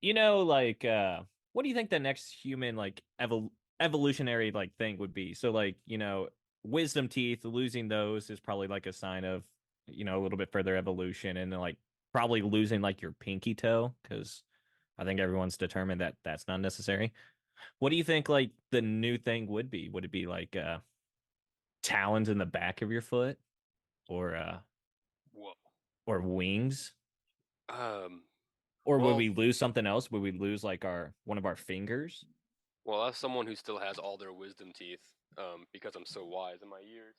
like what do you think the next human like evolutionary like thing would be? So like, wisdom teeth, losing those is probably like a sign of, a little bit further evolution, and then like probably losing like your pinky toe because I think everyone's determined that that's not necessary. What do you think like the new thing would be? Would it be like talons in the back of your foot or Whoa. or wings? Um. Or would Well, we lose something else? Would we lose like our one of our fingers? well, as someone who still has all their wisdom teeth, because I'm so wise in my years,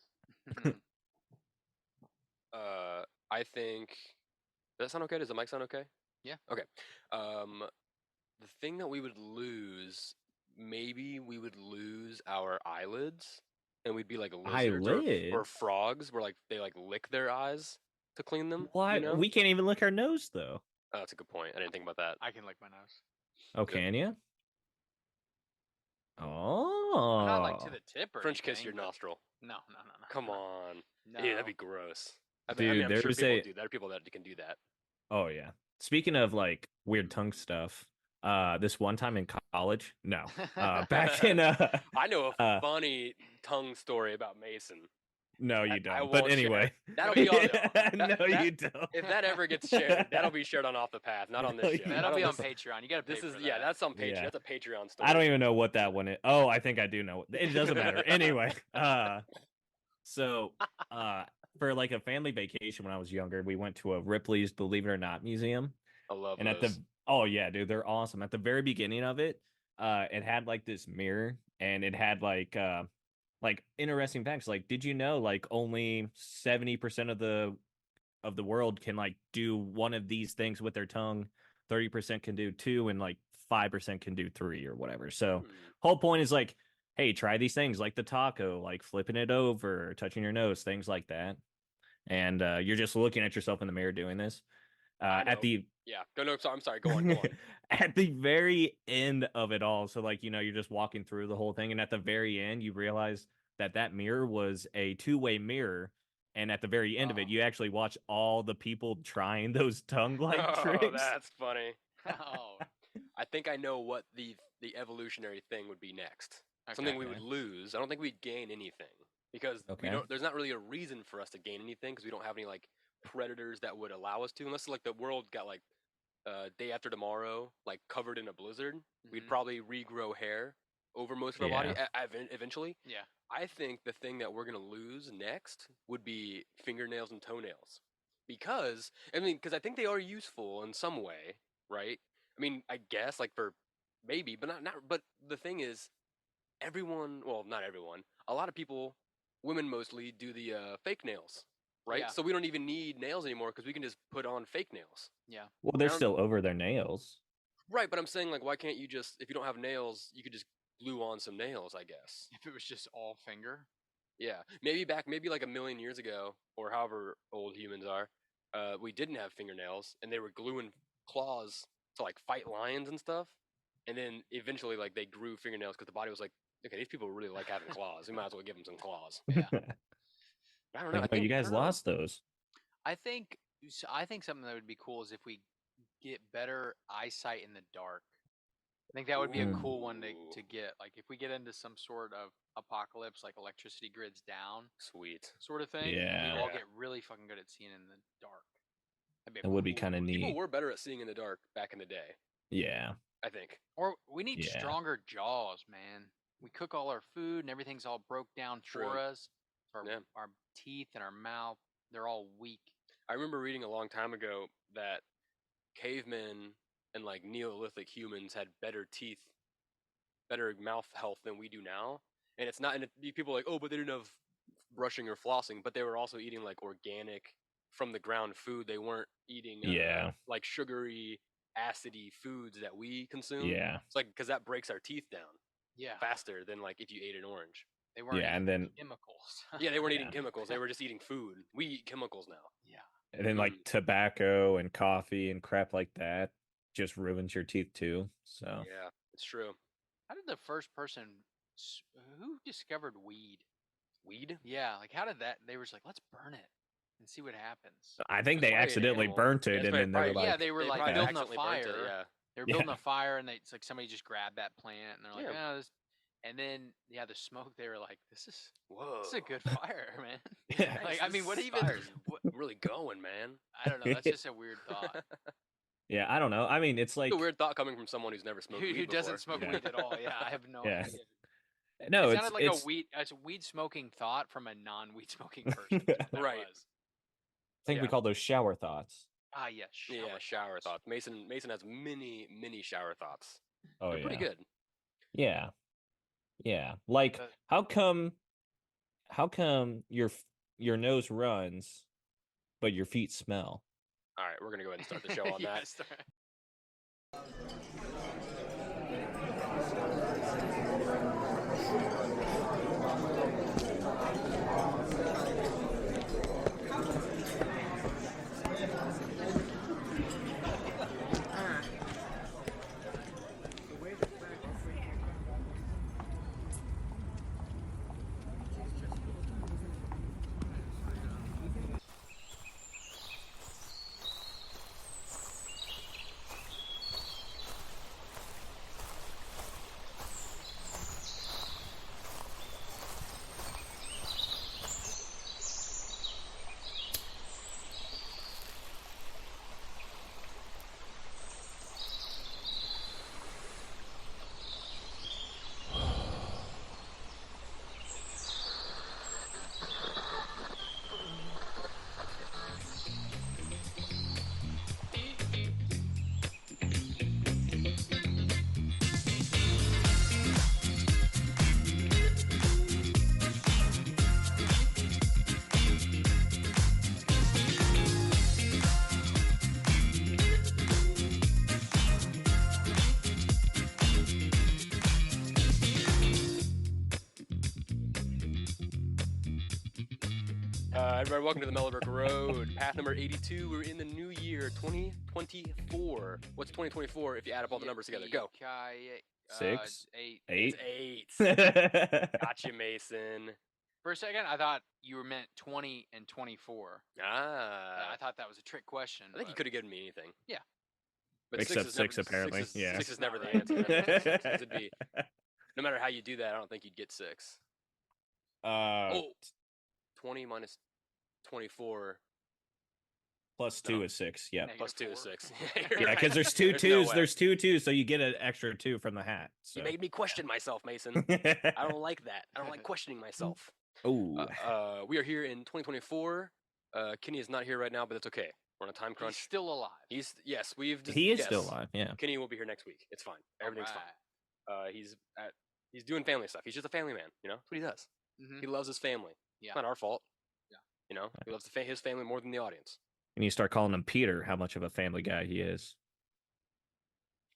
I think. Does that sound okay? Does the mic sound okay? Yeah. Okay. Um, the thing that we would lose, maybe we would lose our eyelids, and we'd be like lizards or Eyelids? frogs, where like they like lick their eyes to clean them. Why? You know? We can't even lick our nose though. Oh, that's a good point. I didn't think about that. I can lick my nose. Oh, Good. can you? I'm not like to Oh, the tip or French kiss anything, your but nostril. no. Come on. No. Yeah, that'd be gross. I mean, dude, I'm sure there's people a. do that. There are people that can do that. Oh yeah. Speaking of like weird tongue stuff, this one time in college, no, back in I know a uh, funny tongue story about Mason. no, you That I don't. But won't share. anyway, That'll No, be you on don't. no, that you don't. if that ever gets shared, that'll be shared on Off the Path, not on No, this show. you Not That'll on be on this. don't. Patreon. You gotta pay This is for yeah, that. that's on Patreon. Yeah. That's a Patreon I don't story. even know what that one is. Oh, I think I do know. It doesn't matter. Anyway, so for like a family vacation when I was younger, we went to a Ripley's Believe It or Not museum. I love And at those. the oh yeah, dude, they're awesome. At the very beginning of it, it had like this mirror and it had like interesting facts. Like, did you know like only 70% of the world can like do one of these things with their tongue, 30% can do two, and like 5% can do three or whatever. So Hmm. whole point is like, hey, try these things like the taco, like flipping it over, touching your nose, things like that. And you're just looking at yourself in the mirror doing this. I At know. the Yeah. Go no. I'm sorry. Go on. Go on. at the very end of it all, so like you're just walking through the whole thing, and at the very end you realize that that mirror was a two-way mirror, and at the very end of it Oh. you actually watch all the people trying those tongue like Oh, tricks. that's funny. Oh. I think I know what the evolutionary thing would be next. Okay. Something we would Okay. lose. I don't think we'd gain anything because we Okay. don't. There's not really a reason for us to gain anything because we don't have any like predators that would allow us to, unless like the world got like day after tomorrow, like covered in a blizzard. We'd Hmm. probably regrow hair over most of our body Yeah. eventually. Yeah. I think the thing that we're gonna lose next would be fingernails and toenails, because because I think they are useful in some way, right? I mean, I guess like for maybe, but not. But the thing is, everyone, well, not everyone, a lot of people, women mostly, do the fake nails, right? Yeah. So we don't even need nails anymore because we can just put on fake nails. Yeah. Well, I they're don't, still over their nails. right, but I'm saying like, why can't you just, if you don't have nails, you could just glue on some nails, I guess. If it was just all finger. Yeah, maybe like a million years ago, or however old humans are, we didn't have fingernails, and they were gluing claws to like fight lions and stuff. And then eventually, like they grew fingernails because the body was like, okay, these people really like having claws. We might as well give them some claws. Yeah. I don't know. I Like, no, you think I guys don't know. lost those. I think I think something that would be cool is if we get better eyesight in the dark. I think that would be a Mm. cool one Ooh, to get. Like if we get into some sort of apocalypse, like electricity grids down, sweet. sort of thing, and we Yeah, all Yeah, get really fucking good at seeing in the dark. That'd be it a would be cool kind of one. people neat. were better at seeing in the dark back in the day. Yeah, I think. Or we need yeah. stronger jaws, man. We cook all our food and everything's all broke down for True. us. Our Yeah. our teeth and our mouth, they're all weak. I remember reading a long time ago that cavemen and like Neolithic humans had better teeth, better mouth health than we do now. And it's not, and people are like, oh, but they didn't have brushing or flossing, but they were also eating like organic from the ground food. They weren't eating Yeah, like sugary, acidy foods that we consume. yeah, It's like, because that breaks our teeth down Yeah. faster than like if you ate an orange. They weren't yeah. eating And then chemicals. Yeah, they weren't eating yeah, chemicals. They were just eating food. We eat chemicals now. Yeah. and then like Mm, tobacco and coffee and crap like that just ruins your teeth too. So yeah, it's true. How did the first person who discovered weed? Weed? Yeah, like how did that? They were just like, let's burn it and see what happens. I think It's they probably an accidentally animal. burnt Yeah, it, it's and then they were probably Yeah, like, they were they like probably "Yeah, building a accidentally burnt it. fire. Yeah. They were Yeah. building a fire, and it's like somebody just grabbed that plant, and they're like, Yeah. "Oh, this." And then the smoke. They were like, "This is Whoa. a good fire, man." Yeah. Like, I mean, what even? Fire's really going, man. I don't know. That's just a weird thought. Yeah, I don't know. I mean, it's It's like a weird thought coming from someone who's never smoked Who weed before. doesn't smoke Yeah. weed at all? Yeah, I have no Yeah. idea. no, It it's sounded like it's a weed smoking thought from a non-weed smoking person. Is what that Right. was. I think we Yeah. call those shower thoughts. Ah, yes. Yeah, shower thoughts. Mason has many shower thoughts. Oh They're yeah. pretty good. Yeah. Yeah. Like how come your nose runs but your feet smell? All right, we're gonna go ahead and start the show on that. Yes. Everybody, welcome to the Mellow Brick Road, path number 82. We're in the new year, 2024. What's 2024 if you add up all the numbers together? Go. 6, 8. 8. It's 8. Gotcha, Mason. For a second, I thought you were meant 20 and 24. Ah. I thought that was a trick question. I think you could have given me anything. Yeah. But Except 6 never, apparently. Yeah. 6 is Not never the right. answer. It'd be, no matter how you do that, I don't think you'd get 6. 20 minus 24 plus 2 is 6. Yeah. plus 2 is 4. 6. Yeah, because there's two There's twos. no way. There's 2 twos, so you get an extra 2 from the hat. So. You made me question myself, Mason. I don't like that. I don't like questioning myself. Oh. We are here in 2024. Kenny is not here right now, but that's okay. We're on a time crunch. He's still alive. He is still alive. Yeah. Kenny will be here next week. It's fine. Everything's Alright. fine. He's doing family stuff. He's just a family man. You know, that's what he does. Mhm. He loves his family. Yeah. It's not our fault. Yeah. You know, he loves his family more than the audience. And you start calling him Peter, how much of a family guy he is.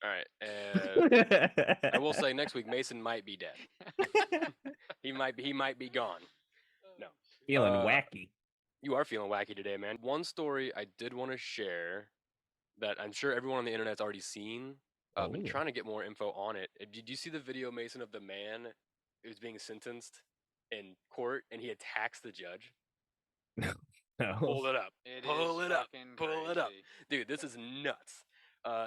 All right. I will say next week Mason might be dead. He might be gone. No. Feeling wacky. You are feeling wacky today, man. One story I did want to share that I'm sure everyone on the internet's already seen. I've been trying to get more info on it. Did you see the video, Mason, of the man who's being sentenced in court and he attacks the judge? No. Pull it up. Pull it up. Pull it up. Crazy. Dude, this is nuts.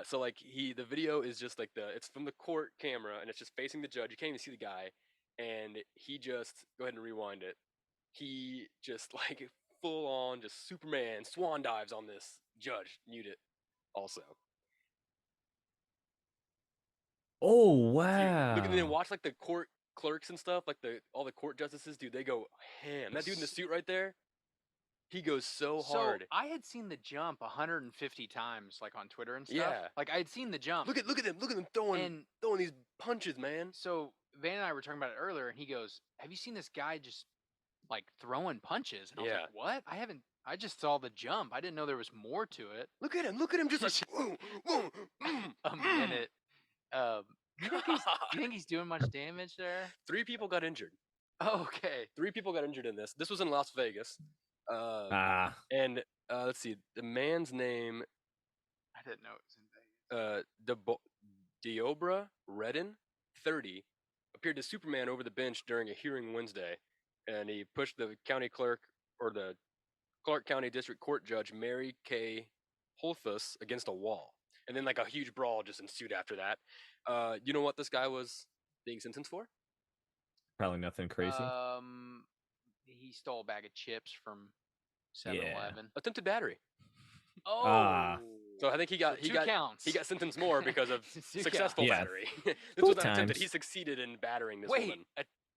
So like the video is just like it's from the court camera and it's just facing the judge. You can't even see the guy. And he just, go ahead and rewind it. He just like full on just Superman swan dives on this judge. Mute it also. Oh, Dude, look wow. and then watch like the court clerks and stuff, like all the court justices, dude, they go ham. That dude in the suit right there, he goes so hard. So I had seen the jump 150 times, like on Twitter and stuff. Yeah. Like I had seen the jump. Look at them throwing these punches, man. So Van and I were talking about it earlier, and he goes, "Have you seen this guy just like throwing punches?" And I was like, "What? I haven't. I just saw the jump. I didn't know there was more to it." Look at him, just like whoa, whoa, A minute. You think he's doing much damage there? 3 people got injured. Oh, okay. 3 people got injured in this. This was in Las Vegas. And let's see, the man's name. I didn't know it was in Vegas. Deobra Redden, 30, appeared as Superman over the bench during a hearing Wednesday, and he pushed the county clerk or the Clark County District Court Judge Mary K. Holthus against a wall. And then like a huge brawl just ensued after that. You know what this guy was being sentenced for? Probably nothing crazy. He stole a bag of chips from Yeah. 7-Eleven. Attempted battery. Oh, So I think he got so two counts. he got sentenced more because of Two successful Yeah. battery. This Both was not attempted. times. He succeeded in battering this Wait, woman.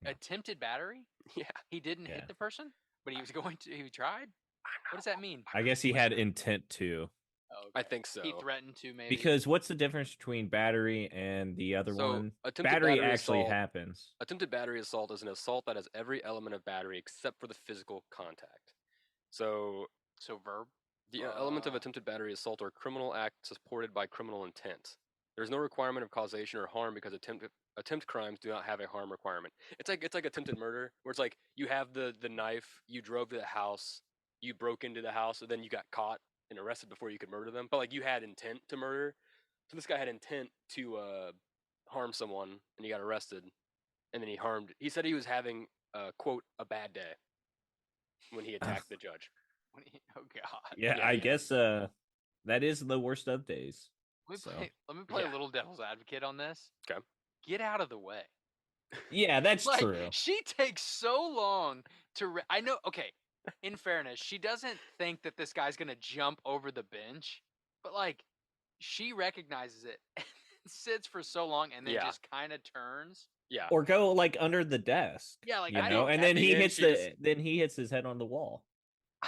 attempted battery? Yeah. He didn't Yeah. hit the person, but he was going to. He tried. What does that mean? I guess he had intent to. Oh, I okay. think so. He threatened to maybe. Because what's the difference between battery and the other So, one? attempted Battery battery actually assault- happens. Attempted battery assault is an assault that has every element of battery except for the physical contact. So verb. the elements of attempted battery assault are criminal acts supported by criminal intent. There's no requirement of causation or harm because attempt crimes do not have a harm requirement. It's like attempted murder, where it's like you have the knife, you drove to the house, you broke into the house, and then you got caught and arrested before you could murder them. But like you had intent to murder. So this guy had intent to harm someone, and he got arrested, and then he said he was having quote a bad day when he attacked the judge. Oh God. Yeah, Yeah, I yeah. guess that is the worst of days. Let So. me play Yeah. a little devil's advocate on this. Okay. Get out of the way. Yeah, that's Like, true. she takes so long to. I know. Okay. In fairness, she doesn't think that this guy's gonna jump over the bench, but like, she recognizes it, and sits for so long, and then Yeah. just kind of turns. Yeah. Or go like under the desk. Yeah, like you I know, think and at then the he end, hits she the just- then he hits his head on the wall.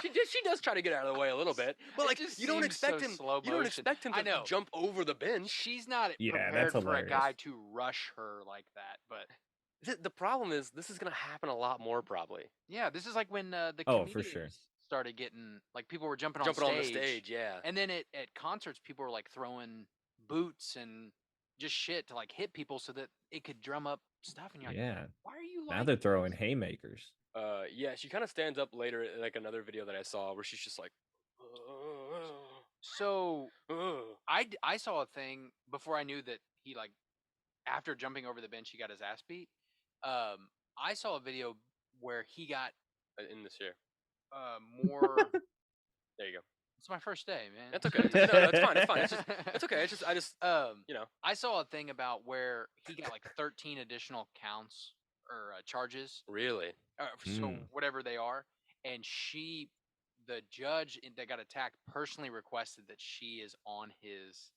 She does try to get out of the way a little bit, but It like just you don't seems expect so him. slow You don't motion. expect him I to know. jump over the bench. She's not Yeah, prepared that's for a guy hilarious. to rush her like that. But The problem is this is gonna happen a lot more probably. yeah, this is like when the Oh, for comedians sure. started getting like people were jumping Jumping on on the stage, stage, yeah. and then at concerts people were like throwing boots and just shit to like hit people so that it could drum up stuff. And you're like, Yeah. why are you Now like? they're throwing haymakers. Yeah, she kind of stands up later in like another video that I saw where she's just like, So "Ugh." I saw a thing before I knew that he like after jumping over the bench he got his ass beat. I saw a video where he got In this year. more. There you go. It's my first day, man. That's okay. No, it's fine. It's fine. It's okay. It's just I just you know. I saw a thing about where he got like 13 additional counts or charges, Really. so whatever they are, and the judge that got attacked, personally requested that she is on his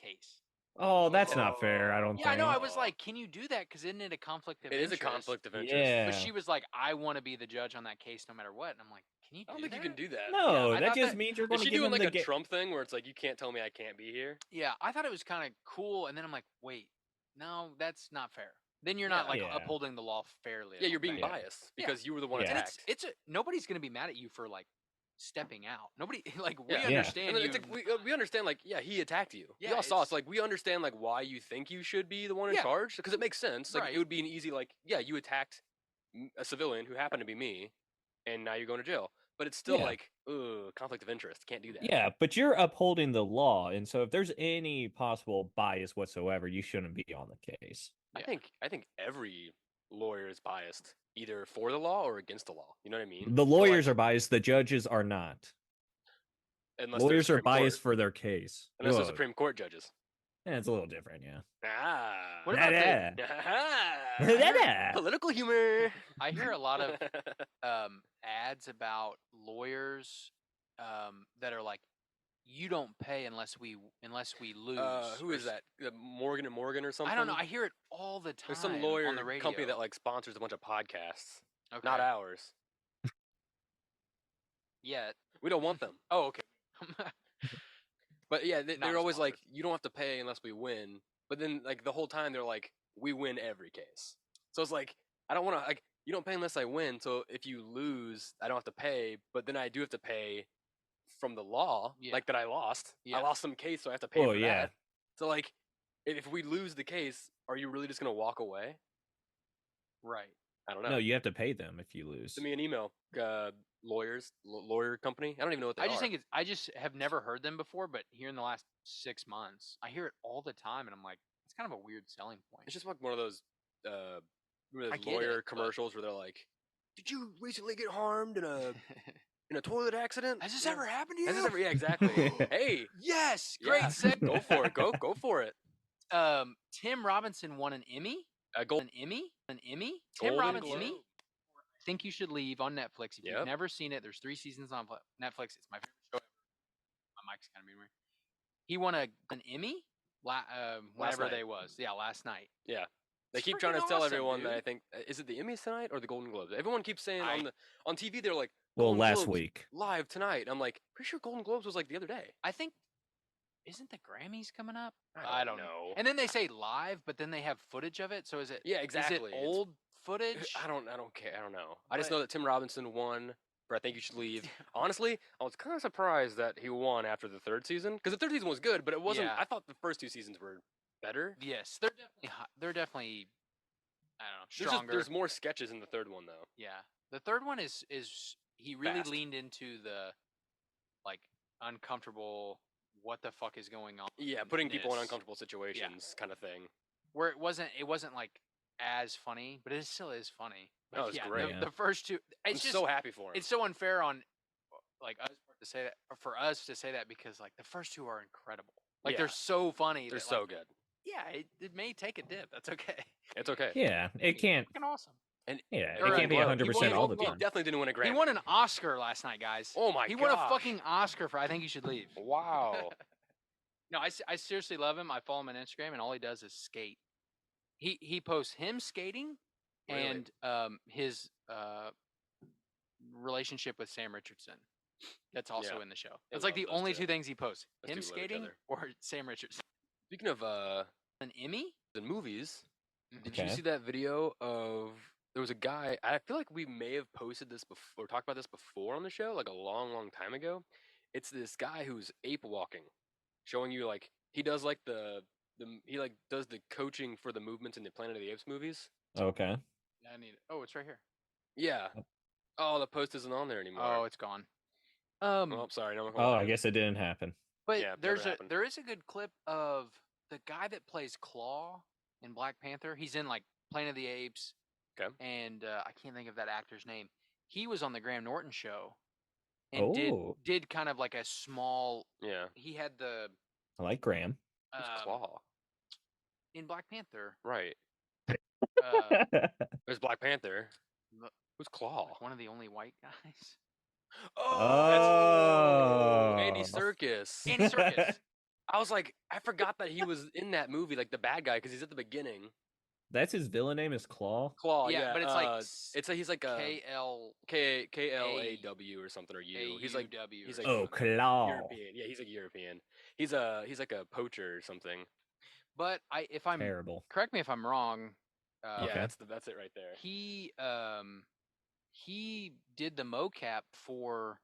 case. Oh, that's not fair. I don't Yeah, I know. think. I was like, can you do that? Because isn't it a conflict of It is interest? a conflict of interest. Yeah. But she was like, I want to be the judge on that case no matter what. And I'm like, can you do I don't think that? you can do that. No, Yeah, I that thought just that- means you're Is going to she give doing him like the a Trump thing where it's like you can't tell me I can't be here? Yeah, I thought it was kind of cool. And then I'm like, wait, no, that's not fair. Then you're not Yeah. like Yeah. upholding the law fairly. I Yeah, you're don't being think. biased Yeah. because you were the one Yeah. And attacked. nobody's gonna be mad at you for like stepping out. Nobody like we Yeah. Yeah. understand And then you. it's like, we understand like he attacked you. Yeah, we all saw it's- it's like we understand like why you think you should be the one in Yeah. charge because it makes sense. Like Right. it would be an easy like you attacked a civilian who happened to be me, and now you're going to jail. But it's still Yeah. like conflict of interest. Can't do that. Yeah, but you're upholding the law, and so if there's any possible bias whatsoever, you shouldn't be on the case. Yeah. I think every lawyer is biased either for the law or against the law. You know what I mean? The So, lawyers like, are biased. The judges are not. unless they're Lawyers are Supreme Court. biased for their case. Unless they're Whoa. Supreme Court judges. Yeah, it's a little different, yeah. Ah. What about the- Political humor. I hear a lot of ads about lawyers that are like, you don't pay unless we lose. Who is that? Morgan and Morgan or something? I don't know. I hear it all the time. There's some lawyer on the radio. company that like sponsors a bunch of podcasts. Okay. Not ours. Yet. We don't want them. Oh, okay. But yeah, Not they're a always like, sponsor. you don't have to pay unless we win. But then like the whole time they're like, we win every case. So it's like, I don't want to like, you don't pay unless I win. So if you lose, I don't have to pay. But then I do have to pay from the law, Yeah. like that I lost. Yeah. I lost some case, so I have to pay Oh, for yeah. that. So like, if we lose the case, are you really just gonna walk away? Right. I don't know. No, you have to pay them if you lose. Send me an email, lawyer company. I don't even know what they are. I just have never heard them before, but here in the last 6 months, I hear it all the time, and I'm like, it's kind of a weird selling point. It's just like one of those, I get lawyer it, but- commercials where they're like, "Did you recently get harmed in a in a toilet accident. Has this Yeah. ever happened to you? Has this ever? Yeah, exactly. Hey, Yes, yeah, great segue. go for it. Go for it. Tim Robinson won an Emmy. Gold. Tim Golden Robinson. Globe. I Think You Should Leave on Netflix. If Yep. you've never seen it, there's 3 seasons on Netflix. It's my favorite show ever. My mic's kind of being weird. He won an Emmy. Whenever they was. Yeah, last night. Yeah. They It's keep trying to freaking tell awesome, everyone that dude. I think is it the Emmys tonight or the Golden Globes? Everyone keeps saying on TV they're like Well, Golden last Globes week. live tonight. I'm like pretty sure Golden Globes was like the other day. I think isn't the Grammys coming up? I don't know. And then they say live, but then they have footage of it. So is it? Yeah, exactly. Is it old footage? I don't care. I don't know. I just know that Tim Robinson won for I Think You Should Leave. Honestly, I was kind of surprised that he won after the third season because the third season was good, but it wasn't. Yeah. I thought the first 2 seasons were better. Yes, they're definitely. I don't know, stronger. There's more sketches in the third one though. Yeah, the third one is he really Fast. leaned into the like uncomfortable. What the fuck is going on? Yeah, putting people in uncomfortable situations, kind of thing. Where it wasn't like as funny, but it still is funny. That was great. The first two. I'm so happy for him. It's so unfair on like us to say that for us to say that because like the first two are incredible. Like they're so funny. They're so good. Yeah, it may take a dip. That's okay. It's okay. Yeah, it can't. Fucking awesome. And Yeah, Or it can't be Globe. 100% all the He time. definitely didn't win a Grammy. He won an Oscar last night, guys. Oh my god. He won a fucking Oscar for I Think You Should Leave. Wow. No, I seriously love him. I follow him on Instagram, and all he does is skate. He posts him skating Really? and his relationship with Sam Richardson. That's also in the show. That's like the love those only two. two things he posts: Those him two love each skating other. or Sam Richardson. Speaking of An Emmy? the movies, did Okay. you see that video of there was a guy? I feel like we may have posted this before or talked about this before on the show, like a long time ago. It's this guy who's ape walking, showing you like he does like he like does the coaching for the movements in the Planet of the Apes movies. Okay. I need it. Oh, it's right here. Yeah. Oh, the post isn't on there anymore. Oh, it's gone. Oh, sorry. No, Oh, I guess it didn't happen. But Yeah, never happened. there is a good clip of the guy that plays Claw in Black Panther. He's in like Planet of the Apes. Okay. And I can't think of that actor's name. He was on the Graham Norton show and did kind of like a small. Yeah. He had the I like Graham. Who's Claw? in Black Panther. Right. Uh, There's Black Panther. Look- Who's Claw? like one of the only white guys. Oh. Andy Serkis. Andy Serkis. I was like, I forgot that he was in that movie, like the bad guy, because he's at the beginning. That's his villain name is Claw. Claw, Yeah, but it's like he's like a KL KLAW or something or U. He's like AUW he's or like Oh, Claw. European. Yeah, he's like European. He's like a poacher or something. But if I'm Terrible. correct me if I'm wrong. Yeah, Okay. that's it right there. He did the mocap for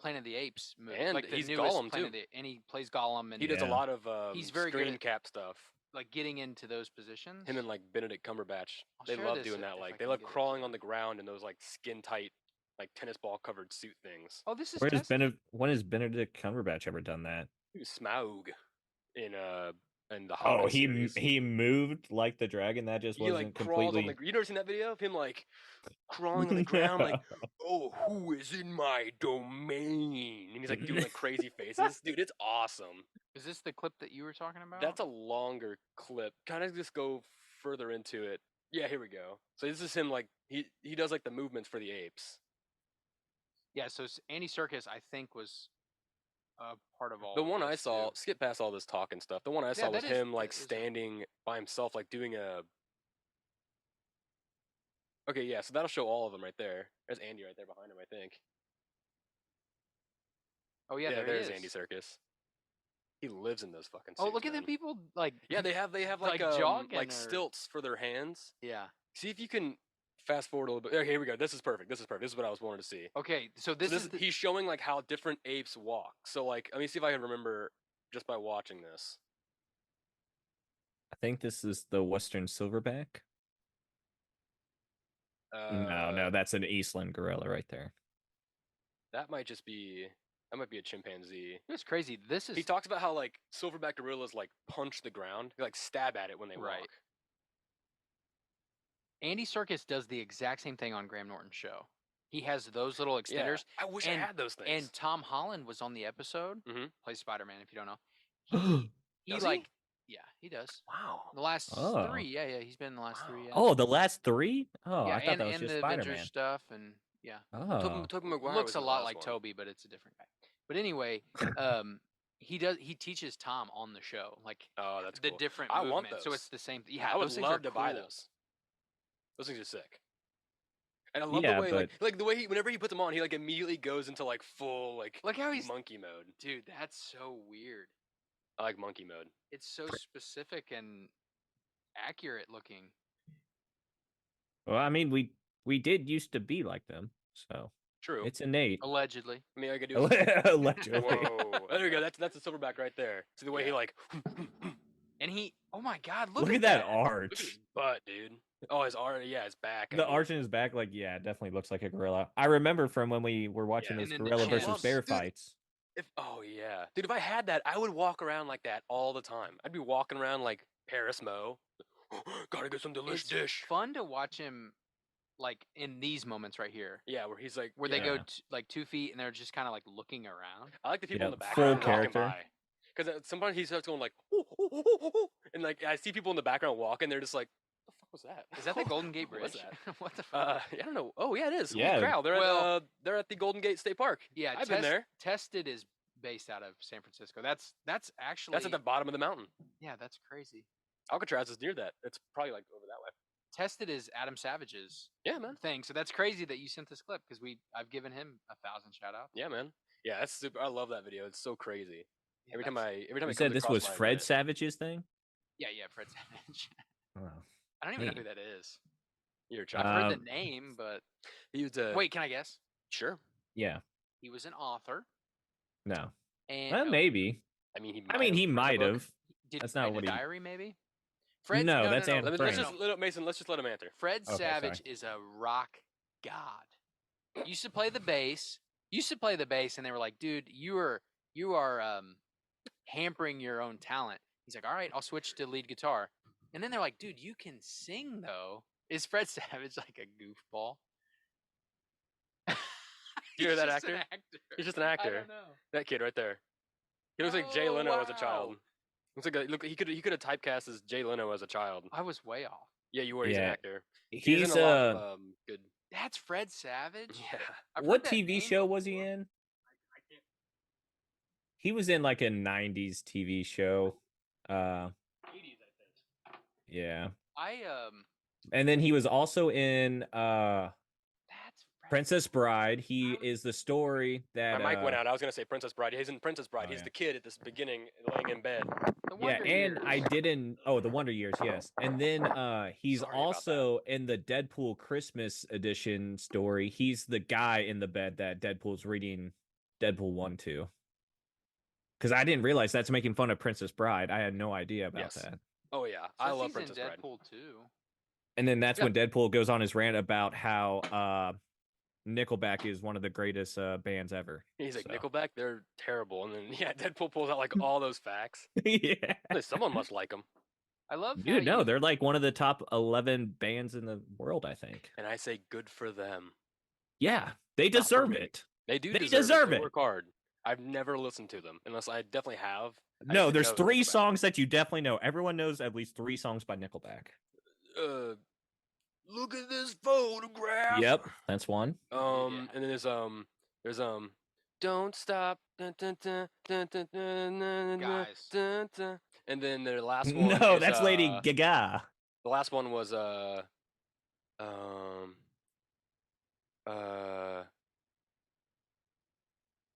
Planet of the Apes movie, And like the he's newest Gollum, Planet too. and he plays Gollum, and He does a Yeah. lot of He's very good screen at- cap stuff. like getting into those positions. Him and like Benedict Cumberbatch, I'll they share love this doing if that. I Like they can love get it crawling to on the ground in those like skin tight, like tennis ball covered suit things. Oh, this is Where does Tessa. when has Benedict Cumberbatch ever done that? He was Smaug in the Oh, Hobbit series. he moved like the dragon. That just He wasn't like crawls on completely. the. You never seen that video of him like crawling on the ground, like, "Oh, who is in my domain?" And he's like doing like crazy faces. Dude, it's awesome. Is this the clip that you were talking about? That's a longer clip. Kind of just go further into it. Yeah, here we go. So this is him like he does like the movements for the apes. Yeah. So Andy Serkis, I think, was part of all. The of one I this, saw, too. skip past all this talk and stuff. The one I saw was that is- him like that is- standing by himself, like doing a. Okay, yeah, so that'll show all of them right there. There's Andy right there behind him, I think. Oh yeah, there there's he is. Andy Serkis. He lives in those fucking suits. Oh, look at the man. people like. Yeah, they have like like jogging like or- stilts for their hands. Yeah. See if you can fast forward a little bit. There, here we go. This is perfect. This is perfect. This is what I was wanting to see. Okay, so So this is the, he's showing like how different apes walk. So like, let me see if I can remember just by watching this. I think this is the Western Silverback. No, that's an Eastland gorilla right there. That might just be. That might be a chimpanzee. it's crazy. This is He talks about how like silverback gorillas like punch the ground, they, like stab at it when they Right. walk. Andy Serkis does the exact same thing on Graham Norton's show. He has those little Yeah. extenders. I wish I And- had those things. And Tom Holland was on the episode. Mhm. Plays Spider-Man, if you don't know. He Does he? like, yeah, he does. Wow. The last Oh. 3, yeah, he's been in the last Wow. 3. Yeah. Oh, the last 3? Oh, yeah, I thought that was and just the Avengers Spider-Man. stuff, and yeah, Oh. Tobey Maguire looks was a in the lot last like one. Toby, but it's a different guy. But anyway, he teaches Tom on the show, like Oh, that's the cool. different I want movements. So those. it's the same. Yeah, I would those things love are to cool. buy those. Those things are sick. And I love Yeah, the way but like the way he whenever he puts them on, he like immediately goes into like full like Like how he's, monkey mode. dude, that's so weird. I like monkey mode. It's so specific and accurate looking. well, I mean, we did used to be like them, so True. it's innate. Allegedly. I mean, I could do. Allegedly. Whoa! There we go. That's the silverback right there. See the way he Yeah. like. And he, oh my God, look, Look at that that. Look at arch. his butt, dude. Oh, his arch. Yeah, his back. I The mean. arch in his back, like, yeah, it definitely looks like a gorilla. I remember from when we were watching Yeah. those And then the gorilla chest. versus bear Dude. fights. Oh yeah, dude. If I had that, I would walk around like that all the time. I'd be walking around like Paris Mo. Gotta get some delicious It's dish. fun to watch him, like in these moments right here, Yeah, where he's like, where they yeah. go like 2 feet and they're just kind of like looking around. I like the people in Yeah, the full background walking character. by. Because sometimes he starts going like, and like I see people in the background walking. They're just like, "What the fuck was that? Is that the Golden Gate What Bridge? was that? What the fuck? I don't know. Oh yeah, it is. Yeah. Holy cow! Well- They're at the Golden Gate State Park. Yeah, I've been there. Tested is based out of San Francisco. That's actually That's at the bottom of the mountain. yeah, that's crazy. Alcatraz is near that. It's probably like over that way. Tested is Adam Savage's Yeah, man. thing. So that's crazy that you sent this clip because I've given him 1,000 shout outs. Yeah, man. Yeah, that's super. I love that video. It's so crazy. Yeah, Every time that's- it You comes said this across was my Fred Reddit. Savage's thing? yeah, Fred Savage. Oh. I don't even know Neat. who that is. You're a I've child. heard Um, the name, but He was a wait, can I guess? Sure. Yeah. He was an author, No. and maybe. I mean, he. I mean, he might written a book. have. did That's he not write what a he- diary maybe? No, that's Anne Let's Frank. just Mason. Let's just let him answer. Fred Okay, Savage sorry. is a rock god. Used to play the bass. And they were like, "Dude, you are hampering your own talent." He's like, "All right, I'll switch to lead guitar." And then they're like, "Dude, you can sing though." Is Fred Savage like a goofball? You hear that just an actor? He's just an actor. I don't know. That kid right there. He looks like Jay Oh, Leno as a child. wow. Looks like he could have typecast as Jay Leno as a child. I was way off. Yeah, you were. He's an Yeah. actor. He's in a lot of good. That's Fred Savage. Yeah. I've heard what that TV name show was he before. in? He was in like a 90s TV show. 80s, I think. Yeah. I And then he was also in that's Fred Princess Bride. He is the story that My mic went out. I was gonna say Princess Bride. He's in Princess Bride. Oh, He's yeah. the kid at this beginning, laying in bed. The Yeah, Wonder and I Years. didn't the Wonder Years, yes. And then he's Sorry about also in the Deadpool Christmas edition story. He's the guy in the bed that Deadpool's reading Deadpool 1 to. Because I didn't realize that's making fun of Princess Bride. I had no idea about Yes. that. Oh yeah, So I love he's Princess in Bride. Deadpool too. And then that's Yeah. when Deadpool goes on his rant about how Nickelback is one of the greatest bands ever. He's like So. Nickelback, they're terrible, and then yeah, Deadpool pulls out like all those facts. Yeah. Someone must like them, I love how Dude, no, you- they're like one of the top 11 bands in the world, I think. and I say good for them. Yeah, they Not for deserve me. it. They do. They deserve deserve They it. work hard. I've never listened to them, unless I definitely have. I No, just there's know 3 Nickelback. songs that you definitely know. Everyone knows at least 3 songs by Nickelback. Look at this photograph. Yep, that's one. And then there's don't stop. Dun, dun, dun, dun, dun, dun, dun, dun, Guys. dun, dun. And then the last one. No, is, that's Lady Gaga. The last one was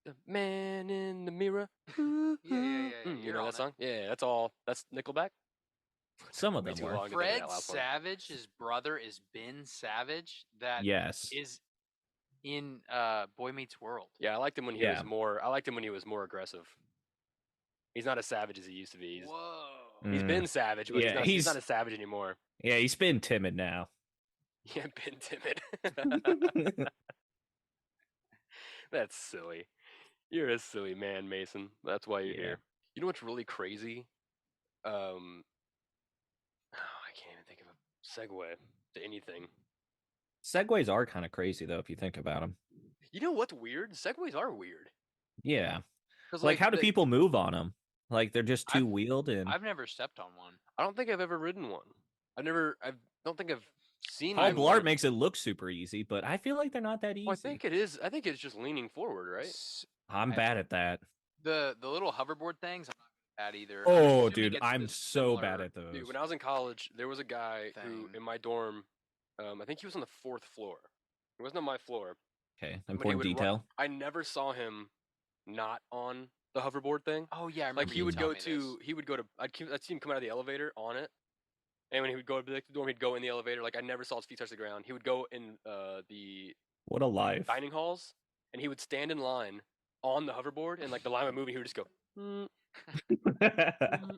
the man in the mirror. Yeah. You You're know on that it. song? Yeah, that's all. That's Nickelback. Some of Way them too were. long to think of Fred that loud for. Savage, his brother is Ben Savage. That is Yes. in Boy Meets World. Yeah, I liked him when he Yeah. was more. I liked him when he was more aggressive. He's not as savage as he used to be. Whoa. He's been savage, but Yeah, he's not as savage anymore. Yeah, he's been timid now. Yeah, been timid. That's silly. You're a silly man, Mason. That's why you're Yeah. here. You know what's really crazy? I can't even think of a segue to anything. Segways are kind of crazy though if you think about them. You know what's weird? Segways are weird. Yeah. Because Like how do people move on them? Like they're just I've- two-wheeled and I've never stepped on one. I don't think I've ever ridden one. I don't think I've seen Paul anyone. Blart makes it look super easy, but I feel like they're not that Well, I easy. think it is. I think it's just leaning forward, right? I'm bad at that. The little hoverboard things, I'm not good at either. I'm Oh, assuming dude, it's I'm the so bad similar- at those. Dude, when I was in college, there was a guy who thing. in my dorm, I think he was on the 4th floor. It wasn't on my floor. Okay, But he important would detail. I never saw him not on the hoverboard thing. Oh yeah, I remember Like he you would telling go me to I'd see him come out of the elevator on it, and when he would go to the dorm, he'd go in the elevator. Like I never saw his feet touch the ground. He would go in the What a life. dining halls, and he would stand in line on the hoverboard, and like the line would move, and he would just go.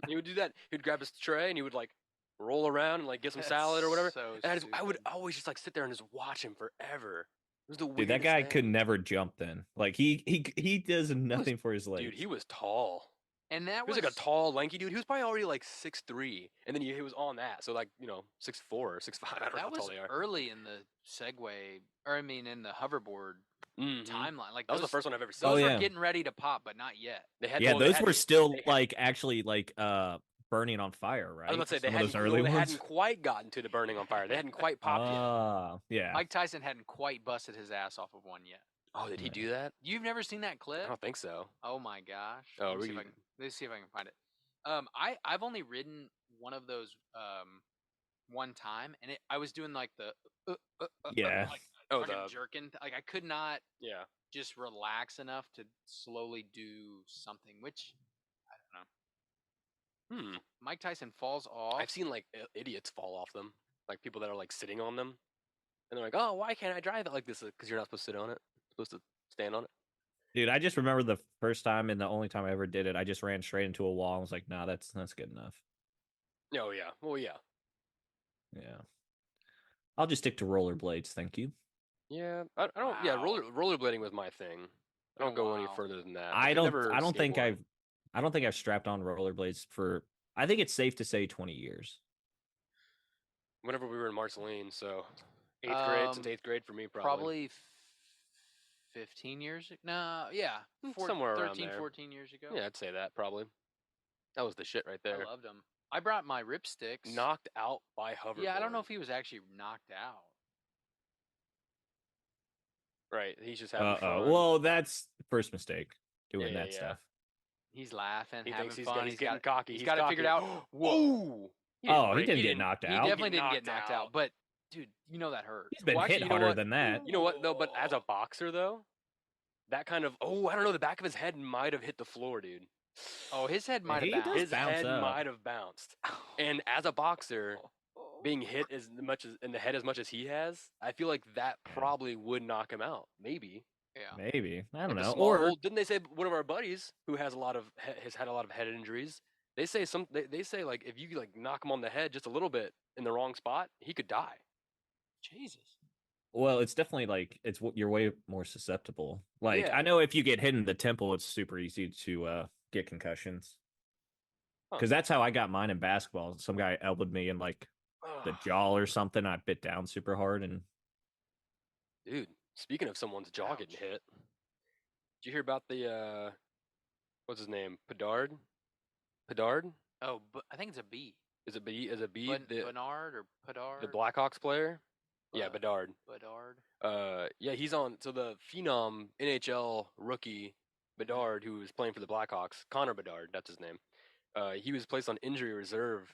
He would do that. He'd grab his tray, and he would like roll around and like get some That's salad or whatever. so And I would stupid. always just like sit there and just watch him forever. It was the Dude, weirdest that guy thing. could never jump then. Like he does nothing for his legs. Dude, he was tall. And that He was like a tall, lanky dude. He was probably already like 6'3", and then he was on that. So like 6'4", or 6'5". I don't know how that was tall they are. early in the Segway, or I mean in the hoverboard Mhm. timeline. Like That was the those- first one I've ever seen. Oh, Those yeah. were getting ready to pop, but not yet. They had Yeah, well, they those had were to- still they had- like actually like burning on fire, right? I was about to say they Some of those hadn't, early they ones. hadn't quite gotten to the burning on fire. They hadn't quite popped yet. Yeah. Mike Tyson hadn't quite busted his ass off of one yet. Oh, did he Yeah. do that? You've never seen that I clip? don't think so. Oh my gosh. Oh, Let me see if I can find it. I've only ridden one of those one time, and I was doing like the Yeah. like Oh, fucking the jerking. Like I could not yeah. just relax enough to slowly do something, which I don't know. Hmm. Mike Tyson falls off. I've seen like idiots fall off them, like people that are like sitting on them, and they're like, "Oh, why can't I drive it like this?" Because you're not supposed to sit on it. You're supposed to stand on it. Dude, I just remember the first time and the only time I ever did it, I just ran straight into a wall and was like, nah, that's good enough. Oh yeah. Well, yeah. Yeah. I'll just stick to rollerblades, thank you. Yeah. I don't. Yeah. Wow. Rollerblading was my thing. I don't Oh, go any wow. further than that. I could don't never I don't think skateboard. I don't think I've strapped on rollerblades for I think it's safe to say 20 years. Whenever we were in Marceline, so 8th grade, since 8th grade for me, Probably 15 years. No, yeah, somewhere around 13, there. 14 years ago. Yeah, I'd say that probably. That was the shit right there. I loved him. I brought my ripsticks. Knocked out by hoverboard. Yeah, I don't know if he was actually knocked out. Right, he's just having fun. Well, that's first mistake doing Yeah, that yeah. stuff. He's laughing, He having thinks he's, fun. he's getting cocky. He's He's got it cocky. figured out. Whoa! Oh, he didn't get knocked He out. definitely Get didn't get knocked knocked out. out. But dude, you know that hurt. He's been Well, actually, hit you know harder what? than that. You know what? No, but as a boxer though, that kind of I don't know. The back of his head might have hit the floor, dude. Oh, his head might He have does bounced. His bounce head up. might have bounced. And as a boxer, being hit as much as in the head as much as he has, I feel like that probably would knock him out. Maybe. Yeah. Maybe. I don't Like know. a small- Or well, didn't they say one of our buddies who has had a lot of head injuries? They say they say like if you like knock him on the head just a little bit in the wrong spot, he could die. Jesus. well, it's definitely like you're way more susceptible. Like Yeah. I know if you get hit in the temple, it's super easy to get concussions. Huh. Because that's how I got mine in basketball. Some guy elbowed me in like the jaw or something. I bit down super hard and Dude, speaking of someone's jaw getting Ouch. hit, did you hear about the what's his name? Pedard? Pedard? Oh, but I think it's a B. Is it B? Is it B? Bernard or Pedard? The Blackhawks player? Yeah, Bud- Bedard. Bedard. Yeah, he's on. So the phenom NHL rookie Bedard, who was playing for the Blackhawks, Connor Bedard, that's his name. He was placed on injury reserve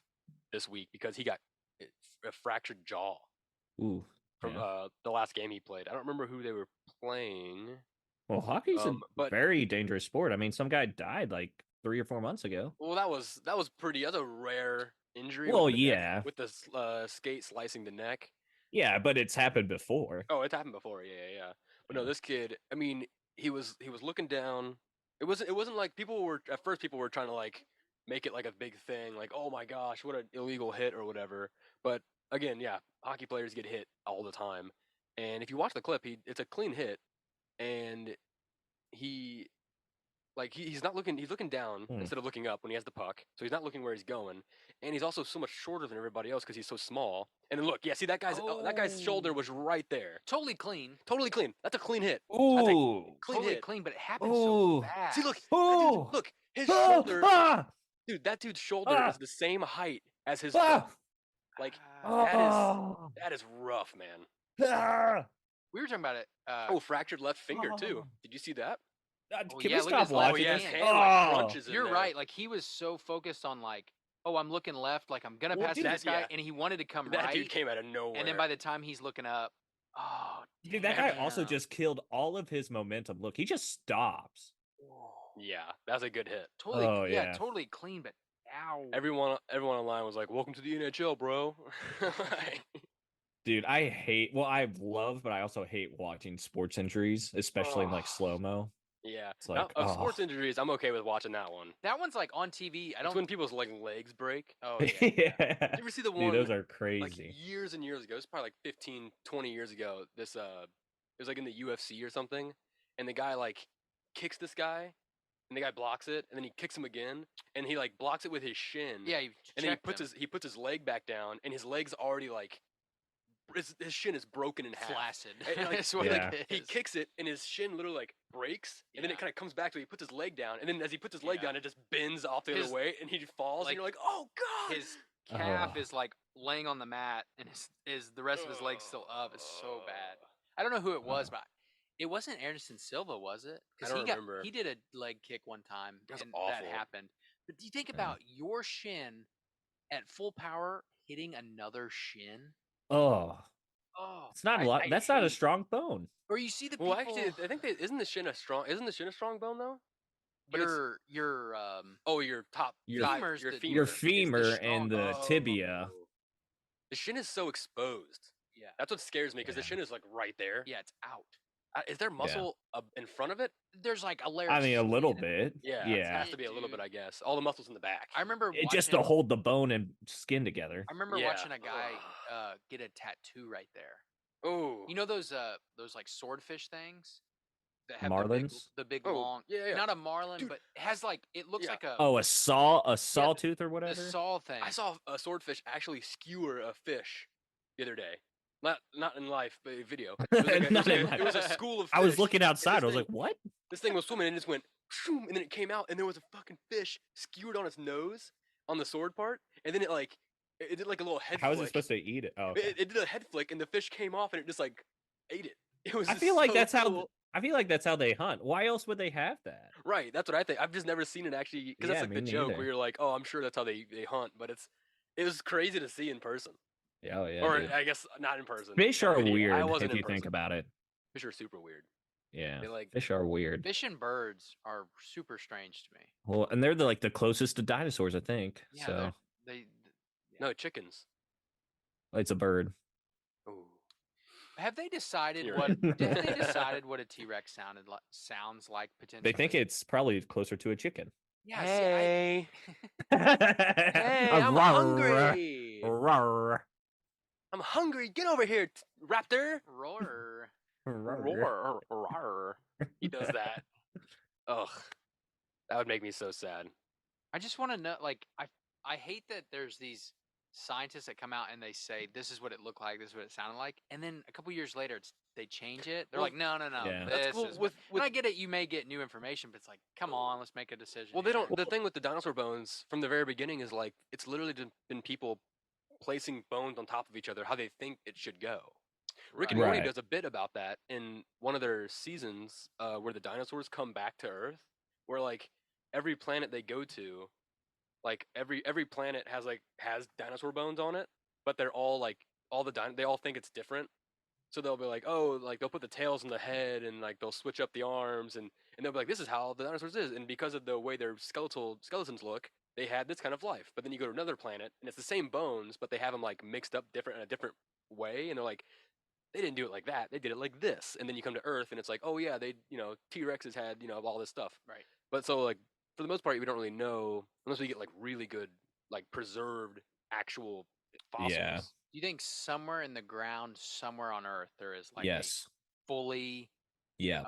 this week because he got a fractured jaw ooh. from Yeah. the last game he played. I don't remember who they were playing. Well, hockey's a but- very dangerous sport. I mean, some guy died like 3 or 4 months ago. Well, that was that's a rare injury. Well, with the neck- yeah. with the skate slicing the neck. Yeah, but it's happened before. Oh, it's happened before. Yeah. But no, Yeah. this kid. I mean, he was looking down. It wasn't like people were trying to like make it like a big thing, like oh my gosh, what an illegal hit or whatever. But again, yeah, hockey players get hit all the time. And if you watch the clip, it's a clean hit, and he Like he's not looking. He's looking down instead of looking up when he has the puck. So he's not looking where he's going, and he's also so much shorter than everybody else because he's so small. And then look, yeah, see that guy's shoulder was right there, Totally clean. totally clean. That's a clean hit. That's a Ooh. clean Totally hit. clean, but it happened so Ooh. fast. See, look, Oh. look, his Ah! shoulder, Ah! dude. That dude's shoulder Ah! is the same height as his Ah! foot. Like Ah! that is rough, man. Ah! We were talking about it. Oh, fractured left finger too. Oh. Did you see that? Can yeah, we look at stop his left watching his this? hand. hand like Oh. crunches in You're there. right. Like he was so focused on like, oh, I'm looking left, like I'm gonna Well, pass dude, this guy, yeah. and he wanted to come That right. dude came out of nowhere. And then by the time he's looking up, oh, Dude, that guy also damn. just killed all of his momentum. Look, he just stops. yeah, that was a good hit. totally, Oh, yeah, yeah. totally clean, but ow. Everyone online was like, "Welcome to the NHL, bro." Dude, I love, but I also hate watching sports injuries, especially in like slow-mo. Yeah, It's like, of sports injuries, I'm okay with watching that one. That one's like on TV. I It's don't. when people's like legs break. Oh yeah. yeah. You ever see the one? Dude, those are like crazy. years and years ago. It's probably like 15, 20 years ago. This it was like in the UFC or something, and the guy like kicks this guy, and the guy blocks it, and then he kicks him again, and he like blocks it with his shin. Yeah, you and then checked he puts his leg back down, and his leg's already like his shin is broken in half. flaccid. And, like, That's what Yeah. it he is. kicks it, and his shin literally like breaks, and then Yeah. it kind of comes back to. He puts his leg down, and then as he puts his leg Yeah. down, it just bends off the His- other way, and he falls, like, and you're like, "Oh God!" His calf Oh. is like laying on the mat, and is the rest of his legs still up. It's so bad. I don't know who it was, but it wasn't Anderson Silva, was it? I don't remember. He did a leg kick one time, That's and that awful. happened. But do you think Yeah. about your shin at full power hitting another shin? Oh, Oh, it's not a lot. That's not a hate- strong bone. Or you see the Well, people. actually, I think isn't the shin a strong bone though? But your your top Your- femur, femurs your that- femur. Your It's the femur and the strong- tibia. Oh. The shin is so exposed. Yeah. That's what scares me because the Yeah. shin is like right there. Yeah, it's out. Is there muscle in front of it? There's like a layer. I of mean, a little skin. bit. Yeah, it has to be a little bit, I guess. All the muscles in the back. I remember Just to hold the bone and skin together. I remember Yeah. watching a guy get a tattoo right there. Oh, You know those like swordfish things that have Marlins? the big Oh, long. yeah. Not a marlin, Dude, but it has like it looks yeah. like a Oh, a sawtooth or the whatever. saw thing. I saw a swordfish actually skewer a fish the other day. Not in life, but in video. It was, Not in it was a life. school of fish. I was looking and outside. this I was thing- like, "What?" This thing was swimming and just went, shoom, and then it came out, and there was a fucking fish skewered on its nose on the sword part, and then it did like a little head How flick. is it supposed to eat it? Oh, okay. It did a head flick, and the fish came off, and it just like ate it. It was. I just feel like so that's how. cool. I feel like that's how they hunt. Why else would they have that? Right, that's what I think. I've just never seen it actually, because Yeah, that's like me the joke neither. where you're like, oh, I'm sure that's how they hunt, but it was crazy to see in person, Yeah, oh, yeah. or dude. I guess not in person. Fish on are video. I weird wasn't if in you think person. about it. Fish are super weird. Yeah, They like fish are weird. Fish and birds are super strange to me. Well, and they're the closest to dinosaurs, I think. Yeah, So they no chickens. it's a bird. Ooh. have they decided You're what right. have they decided what a T-Rex sounds like potentially? They think it's probably closer to a chicken. Yeah. Hey, Hey, hey, I'm hungry. Rawr. I'm hungry. Get over here, raptor. Roar. Roar, roar. He does that. Ugh, that would make me so sad. I just want to know, like, I hate that there's these scientists that come out and they say this is what it looked like, this is what it sounded like, and then a couple years later they change it. They're Well, like, no, Yeah. That's this cool. is With and I get it. You may get new information, but it's like, come on, let's make a decision. well, they here. don't. The thing with the dinosaur bones from the very beginning is like it's literally been people placing bones on top of each other how they think it should go. Rick and Morty Right. does a bit about that in one of their seasons where the dinosaurs come back to Earth, where like every planet they go to, like every planet has dinosaur bones on it, but they're all like they all think it's different. So they'll be like, oh, like they'll put the tails in the head and like they'll switch up the arms and they'll be like, this is how the dinosaurs is, and because of the way their skeletons look, they had this kind of life. But then you go to another planet and it's the same bones, but they have them like mixed up different in a different way, and they're like, they didn't do it like that. They did it like this. And then you come to Earth and it's like, oh yeah, they, T-Rexes had, all this stuff. Right. But so like for the most part, we don't really know unless we get like really good, like preserved actual fossils. Yeah. Do you think somewhere in the ground, somewhere on Earth, there is like a Yes. fully, Yeah.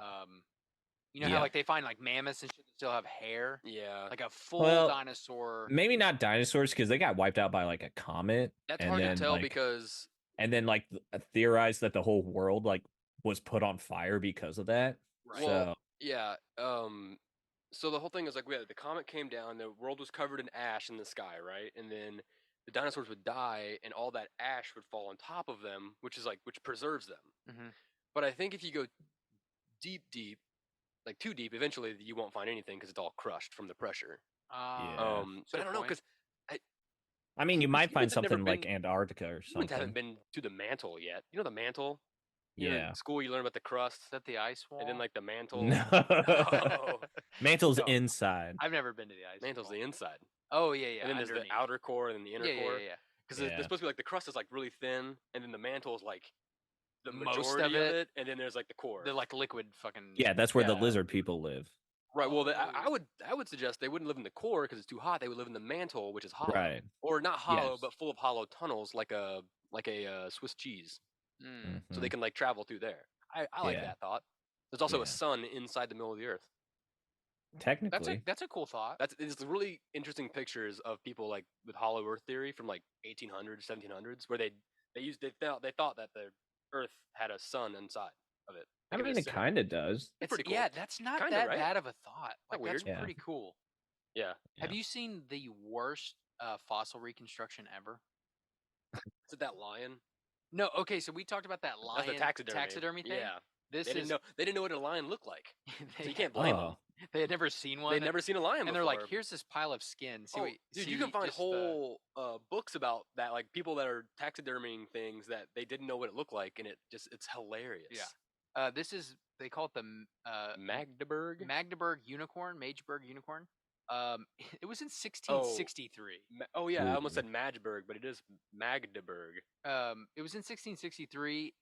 you know how Yeah. like they find like mammoths and shit that still have hair, Yeah, like a full Well, dinosaur. maybe not dinosaurs because they got wiped out by like a comet, that's and hard to then tell like because theorized that the whole world like was put on fire because of that. Right. well, So yeah. So the whole thing is like the comet came down, the world was covered in ash in the sky, right? And then the dinosaurs would die, and all that ash would fall on top of them, which preserves them. Mhm. But I think if you go deep, like too deep, eventually you won't find anything because it's all crushed from the pressure. yeah, But I don't know point. because I mean, you might find humans have never something like been Antarctica or humans haven't something. been to the mantle yet. You know the mantle? You know, in Yeah. school you learn about the crust, Is that the ice wall? and then like the mantle. No. No, Mantle's No. inside. I've never been to the ice mantle's wall. the inside, Oh yeah, and then there's the underneath. outer core and then the inner Yeah, core. yeah. Because Yeah. there's supposed to be like the crust is like really thin, and then the mantle is like the Most majority of of it. it, and then there's like the core. The like liquid fucking. Yeah, that's where the Yeah. lizard people live. Right. Well, Oh. I would suggest they wouldn't live in the core because it's too hot. They would live in the mantle, which is hollow, Right. or not hollow, Yes. but full of hollow tunnels, like a Swiss cheese, so they Mhm. can like travel through there. I like Yeah. that thought. There's also Yeah. a sun inside the middle of the earth. Technically. That's a cool thought. It's really interesting pictures of people like with hollow earth theory from like 1800s, 1700s, where they thought that the earth had a sun inside of it. I Like in the mean, it center. kind of does. It's pretty cool. Yeah, that's not Kinda, that right? bad of a thought. Not Like that's weird. Yeah. pretty cool. Yeah. Have Yeah. you seen the worst fossil reconstruction ever? Is it that lion? No. Okay, so we talked about that lion That's the taxidermy. taxidermy thing. Yeah. This They is didn't know what a lion looked like. they, So you can't blame them. Oh. they had never seen one. They'd never seen a lion and before. they're like, here's this pile of skin. See, oh, what, dude, see you can find just the- whole books about that, like people that are taxidermying things that they didn't know what it looked like, and it's hilarious. Yeah. This is they call it the Magdeburg. Magdeburg unicorn, Mageburg unicorn. It was in 1663. Oh yeah, I almost Ooh. said Magdeburg, but it is Magdeburg. It was in 1663.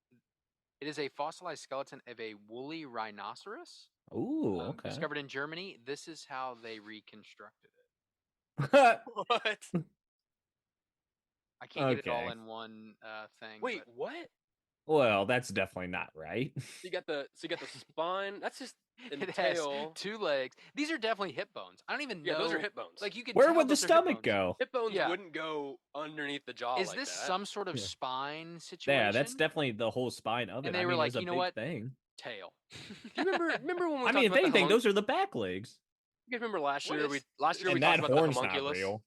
It is a fossilized skeleton of a woolly rhinoceros. Ooh, okay. Discovered in Germany. This is how they reconstructed it. What? I can't get it all Okay. in one thing. Wait, but what? Well, that's definitely not right. You got the spine. That's just the it has tail. 2 legs. These are definitely hip bones. I don't even know. Yeah, those are hip bones. Like you can. Where tell would the those are hip stomach bones. go? Hip bones Yeah. wouldn't go underneath the jaw Is like this that. some sort of Yeah. spine situation? Yeah, that's definitely the whole spine of it. And they I were mean, like, there's a you know big what? thing. Tail. Do you remember when we I talked mean, if about anything, the those are the back legs. You guys remember last What year? is- We And talked that about the horn's not homunculus. real.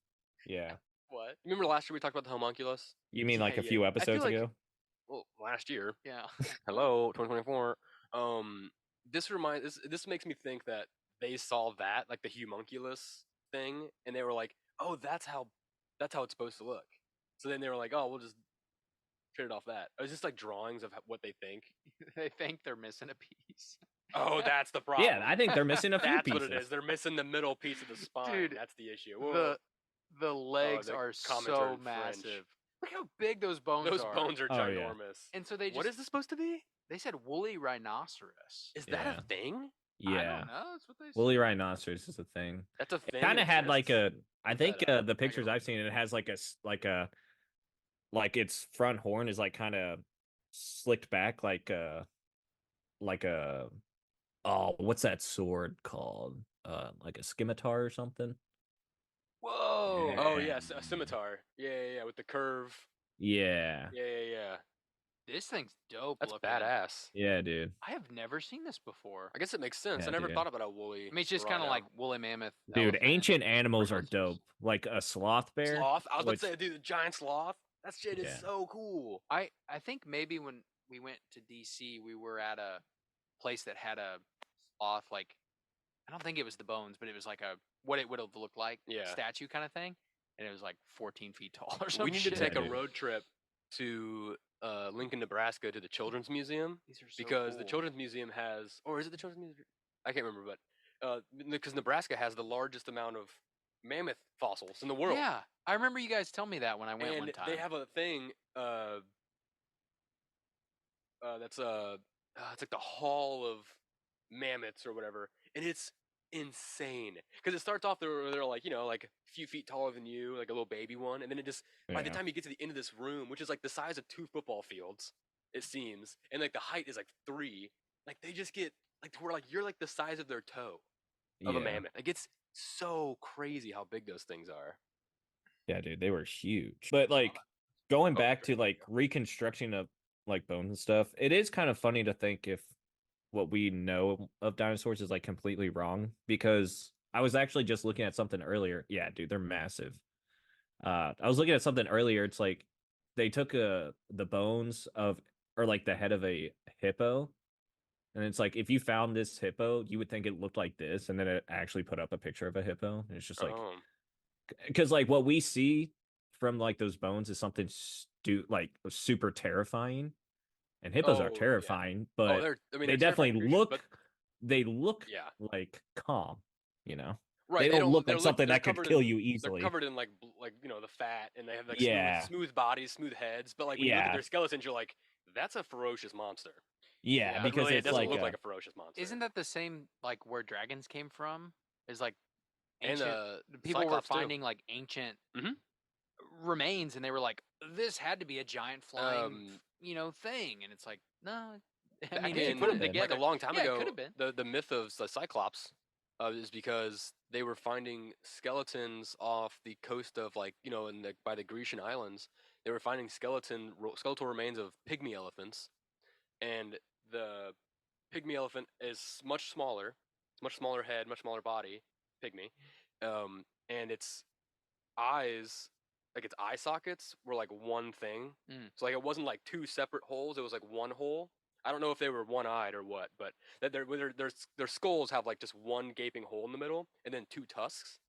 Yeah. What? Remember last year we talked about the homunculus? You mean like Yeah, a few yeah. I episodes feel like- ago? Well, last year. Yeah. Hello, 2024. This makes me think that they saw that, like the homunculus thing, and they were like, "Oh, that's how it's supposed to look." So then they were like, "Oh, we'll just trade it off that." It was just like drawings of what they think. They think they're missing a piece. Oh, that's the problem. Yeah, I think they're missing a few that's pieces. what it is. They're missing the middle piece of the spine. Dude, That's the issue. Whoa. The legs the are comments are so in French. massive. Look how big those bones Those are. bones are Oh, yeah. ginormous. And so they just What is this supposed to be? they said woolly rhinoceros. Is that Yeah. a thing? I Yeah. don't know. That's what they said. Woolly rhinoceros is a thing. That's a It thing. kind of that had like exists? I Look think that up. the I pictures gotta I've seen, it has like its front horn is like kind of slicked back like a oh, what's that sword called? Like a scimitar or something. Whoa. Oh yes, a scimitar. Yeah, with the curve. Yeah. Yeah. This thing's dope. That's looking. badass. Yeah, dude. I have never seen this before. I guess it makes sense. Yeah, I never dude. thought about a woolly. I mean, it's just kind of rhino. like woolly mammoth. Dude, elephant, ancient animals are rhinoceros. dope. Like a sloth bear. sloth. I was about which- to say, dude, the giant sloth. That shit is Yeah. so cool. I think maybe when we went to DC, we were at a place that had a sloth. Like, I don't think it was the bones, but it was like a what it would have looked like Yeah. statue kind of thing, and it was like 14 feet tall or something. We need to take a dude. road trip to Lincoln, Nebraska, to the Children's Museum These are so because the cool. Children's Museum has, or is it the Children's Museum? I can't remember, but because Nebraska has the largest amount of mammoth fossils in the world. Yeah, I remember you guys telling me that when I went and one time. they have a thing that's it's like the Hall of Mammoths or whatever, and it's insane because it starts off they're like like a few feet taller than you, like a little baby one, and then it just by the Yeah. time you get to the end of this room, which is like the size of 2 football fields, it seems, and like the height is like 3, like they just get like to where like you're like the size of their toe. of a Yeah. mammoth. Like it's so crazy how big those things are. Yeah, dude, they were huge. But like going Oh, back to great. like reconstruction of like bones and stuff, it is kind of funny to think if what we know of dinosaurs is like completely wrong because I was actually just looking at something earlier. Yeah, dude, they're massive. I was looking at something earlier. It's like they took the bones of or like the head of a hippo, and it's like if you found this hippo, you would think it looked like this, and then it actually put up a picture of a hippo. And it's just like Oh, because like what we see from like those bones is something like super terrifying, and hippos are oh yeah. terrifying, Oh, but they're. I mean, they they're definitely terrifying creatures, but look yeah, like calm, you know. right. They They don't don't. look like something They're that could covered kill in. you They're easily. covered in like the fat, and they have like Yeah. smooth bodies, smooth heads. But like when you look at Yeah. their skeletons, you're like, that's a ferocious monster. Yeah, Yeah. But because really, it it's doesn't like look like a ferocious monster. Isn't that the same like where dragons came from? Is like And ancient people were Cyclops too. finding like ancient Mhm. remains and they were like this had to be a giant flying Um, thing and it's like no I back mean if you it put could in have them been. like a together long time yeah it could ago, have been the myth of the Cyclops is because they were finding skeletons off the coast of like in by the Grecian islands. They were finding skeletal remains of pygmy elephants, and the pygmy elephant is much smaller. It's much smaller head, much smaller body, pygmy, and its eyes, like its eye sockets, were like one thing. Mm. So like it wasn't like two separate holes; it was like one hole. I don't know if they were one-eyed or what, but that their skulls have like just one gaping hole in the middle and then two tusks,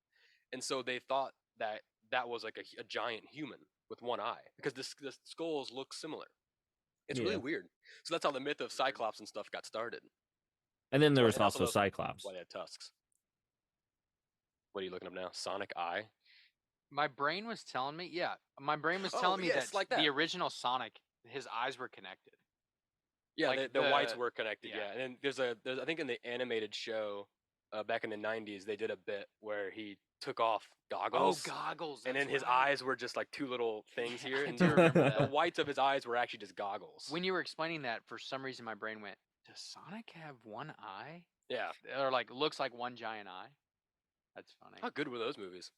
and so they thought that that was like a giant human with one eye because the skulls look similar. It's really Yeah. weird. So that's how the myth of Cyclops and stuff got started. And then there was And also also those Cyclops. why they had tusks. What are you looking up now? Sonic Eye. my brain was telling me my brain was Oh telling me that yes, like the that. original Sonic his eyes were connected Yeah, like the whites were connected. yeah Yeah, and then there's I think in the animated show back in the '90s they did a bit where he took off oh goggles, goggles and that's then his right eyes were just like two little things yeah, here, I and do remember the that whites of his eyes were actually just goggles. when you were explaining that for some reason my brain went does Sonic have one eye Yeah, or like looks like one giant eye that's funny how good were those movies?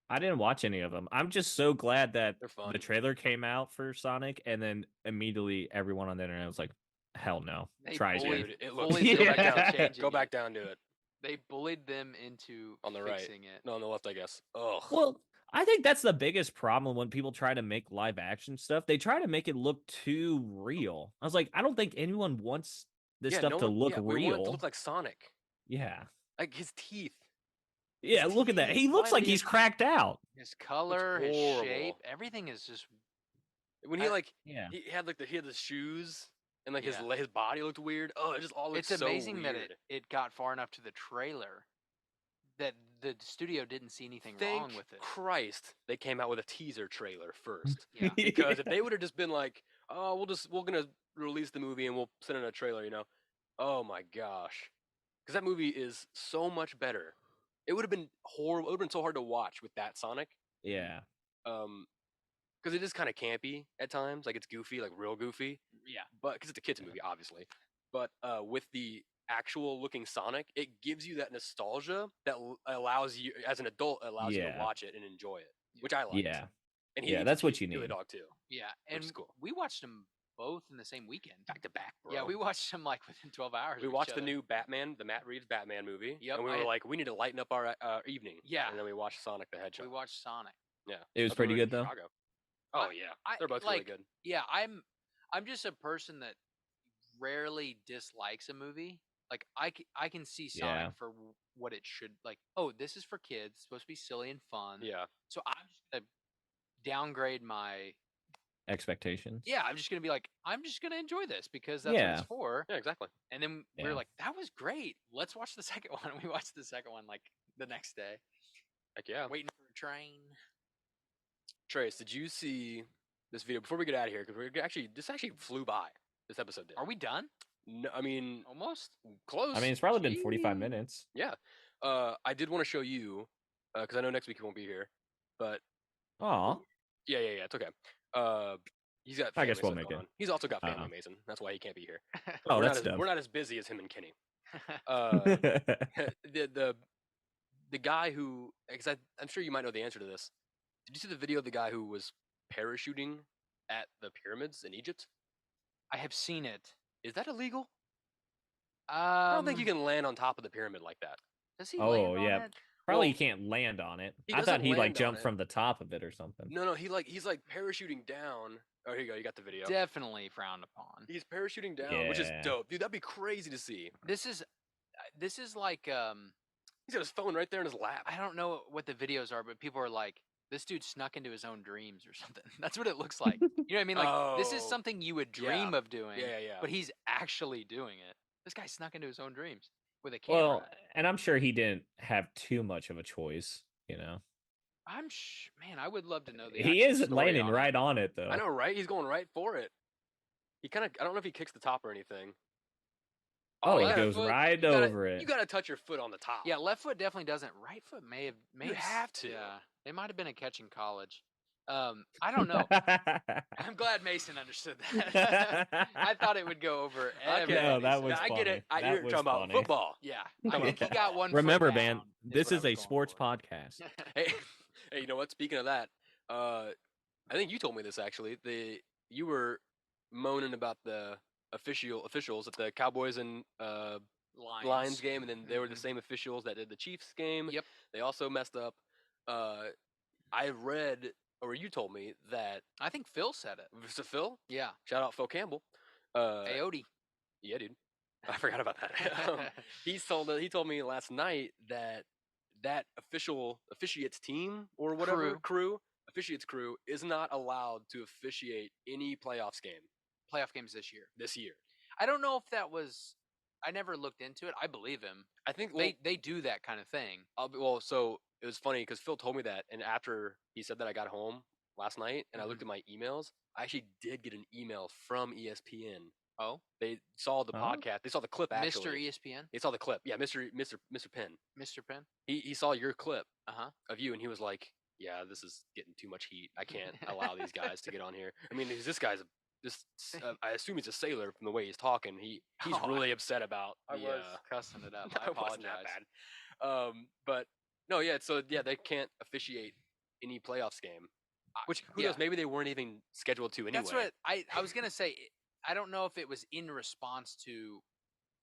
I didn't watch any of them. I'm just so glad that They're the fun. trailer came out for Sonic, and then immediately everyone on the internet was like, "Hell no, They try bullied again." Dude, it looks. bullied Go them back into down. changing Go back it. down to it They bullied them into on the right. fixing it. No, on the left, I guess. Ugh. Well, I think that's the biggest problem when people try to make live action stuff. They try to make it look too real. I was like, I don't think anyone wants this Yeah, stuff no to one. look Yeah, we want it to look real. like Sonic. Yeah. Like his teeth. His Yeah, look at that. teeth. He Why looks do like he he's have teeth? cracked out. His Looks color, his shape, horrible. everything is just When I, Yeah. he had like he had the shoes and like yeah. his body looked weird. Oh, it just all looks It's so amazing that weird. it got far enough to the trailer that the studio didn't see anything wrong Thank with it. Christ they came out with a teaser trailer first. Yeah. Because if they would have just been like, "Oh, we're gonna release the movie and we'll send in a trailer," Oh my gosh. Because that movie is so much better. It would have been horrible. It would have been so hard to watch with that Sonic. Yeah. Um, because it is kind of campy at times. Like it's goofy, like real goofy. Yeah. But because it's a kids movie, obviously. But with the actual looking Sonic, it gives you that nostalgia that allows you, as an adult, allows you to Yeah. watch it and enjoy it, which I liked. Yeah. And Yeah, he's that's what he's you a really need. dog too, Yeah. which And is cool. we watched them both in the same weekend. Back to back, bro. Yeah, we watched them like within 12 hours. We of watched each the other. new Batman, the Matt Reeves Batman movie, Yep, and we were like, we need to lighten up our evening. Yeah. And then we watched Sonic the Hedgehog. We watched Sonic. Yeah, It was that's when pretty we were in good though. Chicago. Oh yeah, I they're both like really good. yeah, I'm just a person that rarely dislikes a movie. Like I can see Sonic Yeah. for what it should like. Oh, this is for kids, it's supposed to be silly and fun. Yeah, So I'm just gonna downgrade my Expectations. yeah. I'm just gonna be like I'm just gonna enjoy this because that's what Yeah. it's for. yeah, exactly. And then we Yeah. were like, that was great. Let's watch the second one. We watched the second one like the next day, Like yeah. waiting for a train. Trace, did you see this video before we get out of here? Because this actually flew by. This episode did. Are we done? No, I mean Almost. close. I mean, it's probably been 45 Gee. minutes. Yeah. I did want to show you because I know next week he won't be here, but Aw. yeah, it's okay. He's got I family guess we'll stuff make going it. on. He's also got family, Uh-huh. Mason. That's why he can't be here. Oh, we're that's not as, dumb. we're not as busy as him and Kenny. The guy who, because I'm sure you might know the answer to this. Did you see the video of the guy who was parachuting at the pyramids in Egypt? I have seen it. Is that illegal? I don't think you Um, can land on top of the pyramid like that. does he Oh, land on yeah. it? Probably Well, you can't land on it. he I thought doesn't he like land on jumped it. from the top of it or something. No, he's like parachuting down. Oh, here you go. You got the video. Definitely frowned upon. He's parachuting down, which is Yeah. dope, dude. That'd be crazy to see. This is like He's got his phone right there in his lap. I don't know what the videos are, but people are like, this dude snuck into his own dreams or something. That's what it looks like. You know what I mean? Like this is Oh, something you would yeah. dream of doing, Yeah. but he's actually doing it. This guy snuck into his own dreams with a camera. Well, and I'm sure he didn't have too much of a choice, you know. Man, I would love to know the He actual is story landing on right it. on it though. I know, right? He's going right for it. He kind of, I don't know if he kicks the top or anything. Oh, he left goes foot, right You gotta, over it. You gotta touch your foot on the top. Yeah, left foot definitely doesn't. Right foot may have. have to. Yeah, they might have been a catch in college. I don't know. I'm glad Mason understood that. I thought it would go over Okay. No, everybody's that was head. I get it. funny. You're That was talking about funny. football. Yeah, Yeah. he got one. Remember, foot man, down, this what I is was a going sports for. podcast. Hey, hey, you know what? Speaking of that, I think you told me this actually. You were moaning about the officials at the Cowboys and Lions game, and then they were the Mhm. same officials that did the Chiefs game. Yep. They also messed up. I read, or you told me that I think Phil said it. was it Phil? Yeah. Shout out Phil Campbell. Aote. Yeah, dude. I forgot about that. He told me last night that officiates team or whatever officiates crew is not allowed to officiate any playoffs game Playoff games this year. this year. I don't know if that was. I never looked into it. I believe him. I think They do that kind of thing. so it was funny because Phil told me that, and after he said that, I got home last night and I looked at my emails. I actually did get an email from ESPN. Oh, They saw the podcast. They saw the clip actually. Mr. ESPN, They saw the clip. Yeah, Mr. Penn. Mr. Penn. He saw your clip Uh-huh. of you, and he was like, "Yeah, this is getting too much heat. I can't allow these guys to get on here." I mean, this guy's I assume he's a sailor from the way he's talking. He's Oh, really upset about. I the, was cussing it up. I it wasn't apologize. that bad. But no, yeah. So yeah, they can't officiate any playoffs game. Which who knows? Maybe they weren't even scheduled to anyway. That's what I was gonna say. I don't know if it was in response to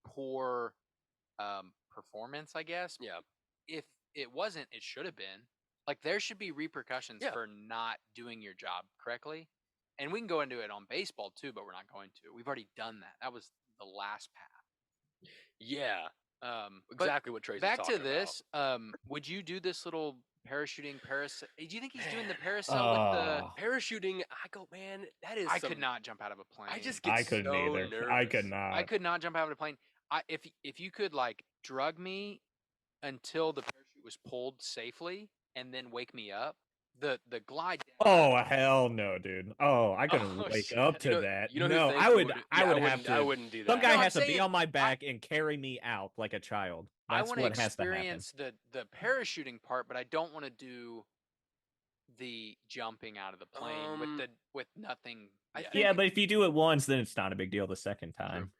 poor performance. I guess. Yeah. If it wasn't, it should have been. Like there should be repercussions Yeah. for not doing your job correctly. And we can go into it on baseball too, but we're not going to. We've already done that. That was the last path. Yeah. But Exactly what Tracy's back talking to this. Would you do this little parachuting parasail? Do you think he's doing the Oh. parasail with the? Parachuting, I go, man, that is. I could not jump out of a plane. I just get I couldn't so either. nervous. I could not. I could not jump out of a plane. If you could like drug me until the parachute was pulled safely and then wake me up, the glide down. Oh hell no, dude. Oh, I couldn't Oh, wake shit. up to that. You know who No, thinks I it would. I yeah, would have wouldn't- to. I wouldn't do Some that. guy No, I'm has to be saying on my back and carry me out like a child. I That's want to what has to happen. experience the parachuting part, but I don't want to do the jumping out of the plane with nothing. I yet. think- Yeah, but if you do it once, then it's not a big deal the second True. time.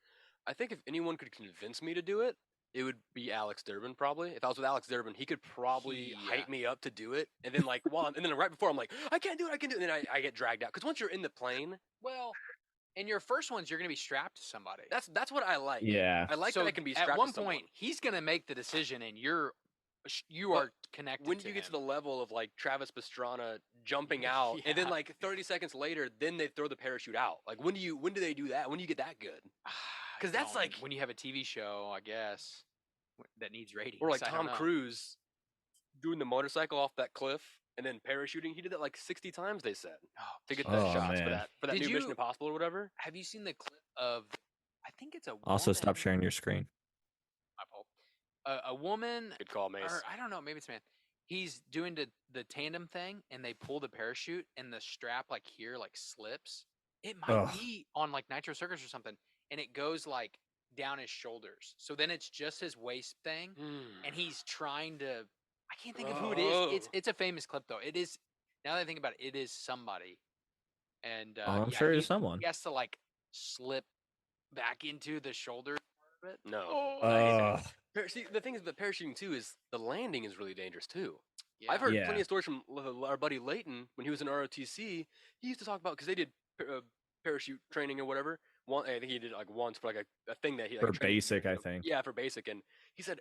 I think if anyone could convince me to do it, it would be Alex Durbin. Probably, if I was with Alex Durbin, he could probably hype me up to do it. And then like and then right before I'm like, I can't do it, and then I get dragged out. Because once you're in the plane, Well, in your first ones, you're going to be strapped to somebody. that's what I like. Yeah. I like so that I can be strapped at one to someone. point, he's going to make the decision, and you are connected. When do you get to the level of like Travis Pastrana jumping out, and then Yeah. like 30 seconds later, then they throw the parachute out? Like when do they do that? When do you get that good? 'Cause that's like- when you have a TV show, I guess, that needs ratings. Or like I don't Tom know. Cruise doing the motorcycle off that cliff and then parachuting. He did that like 60 times. They said Oh, to get Oh, the shots for man. that Did new Mission you- Impossible or whatever. Have you seen the clip of? I think it's a Also, stop woman- sharing your screen. My fault. A woman, Good call, Mace. or I don't know, maybe it's a man. He's doing the tandem thing, and they pull the parachute, and the strap like here like slips. It might Ugh. be on like Nitro Circus or something, and it goes like down his shoulders. So then it's just his waist thing, and he's trying to. I can't think of who it is. It's a famous clip though. It is. Now that I think about it, it is somebody. And I'm yeah, sure it's someone. He has to like slip back into the shoulder, bit? No. Oh, Uh, See, the thing is about parachuting too is the landing is really dangerous too. yeah. I've heard Yeah. plenty of stories from our buddy Leighton when he was in ROTC. He used to talk about because they did parachute training or whatever. I think he did like once for like a thing that he like for training basic, I think. Yeah, for basic. And he said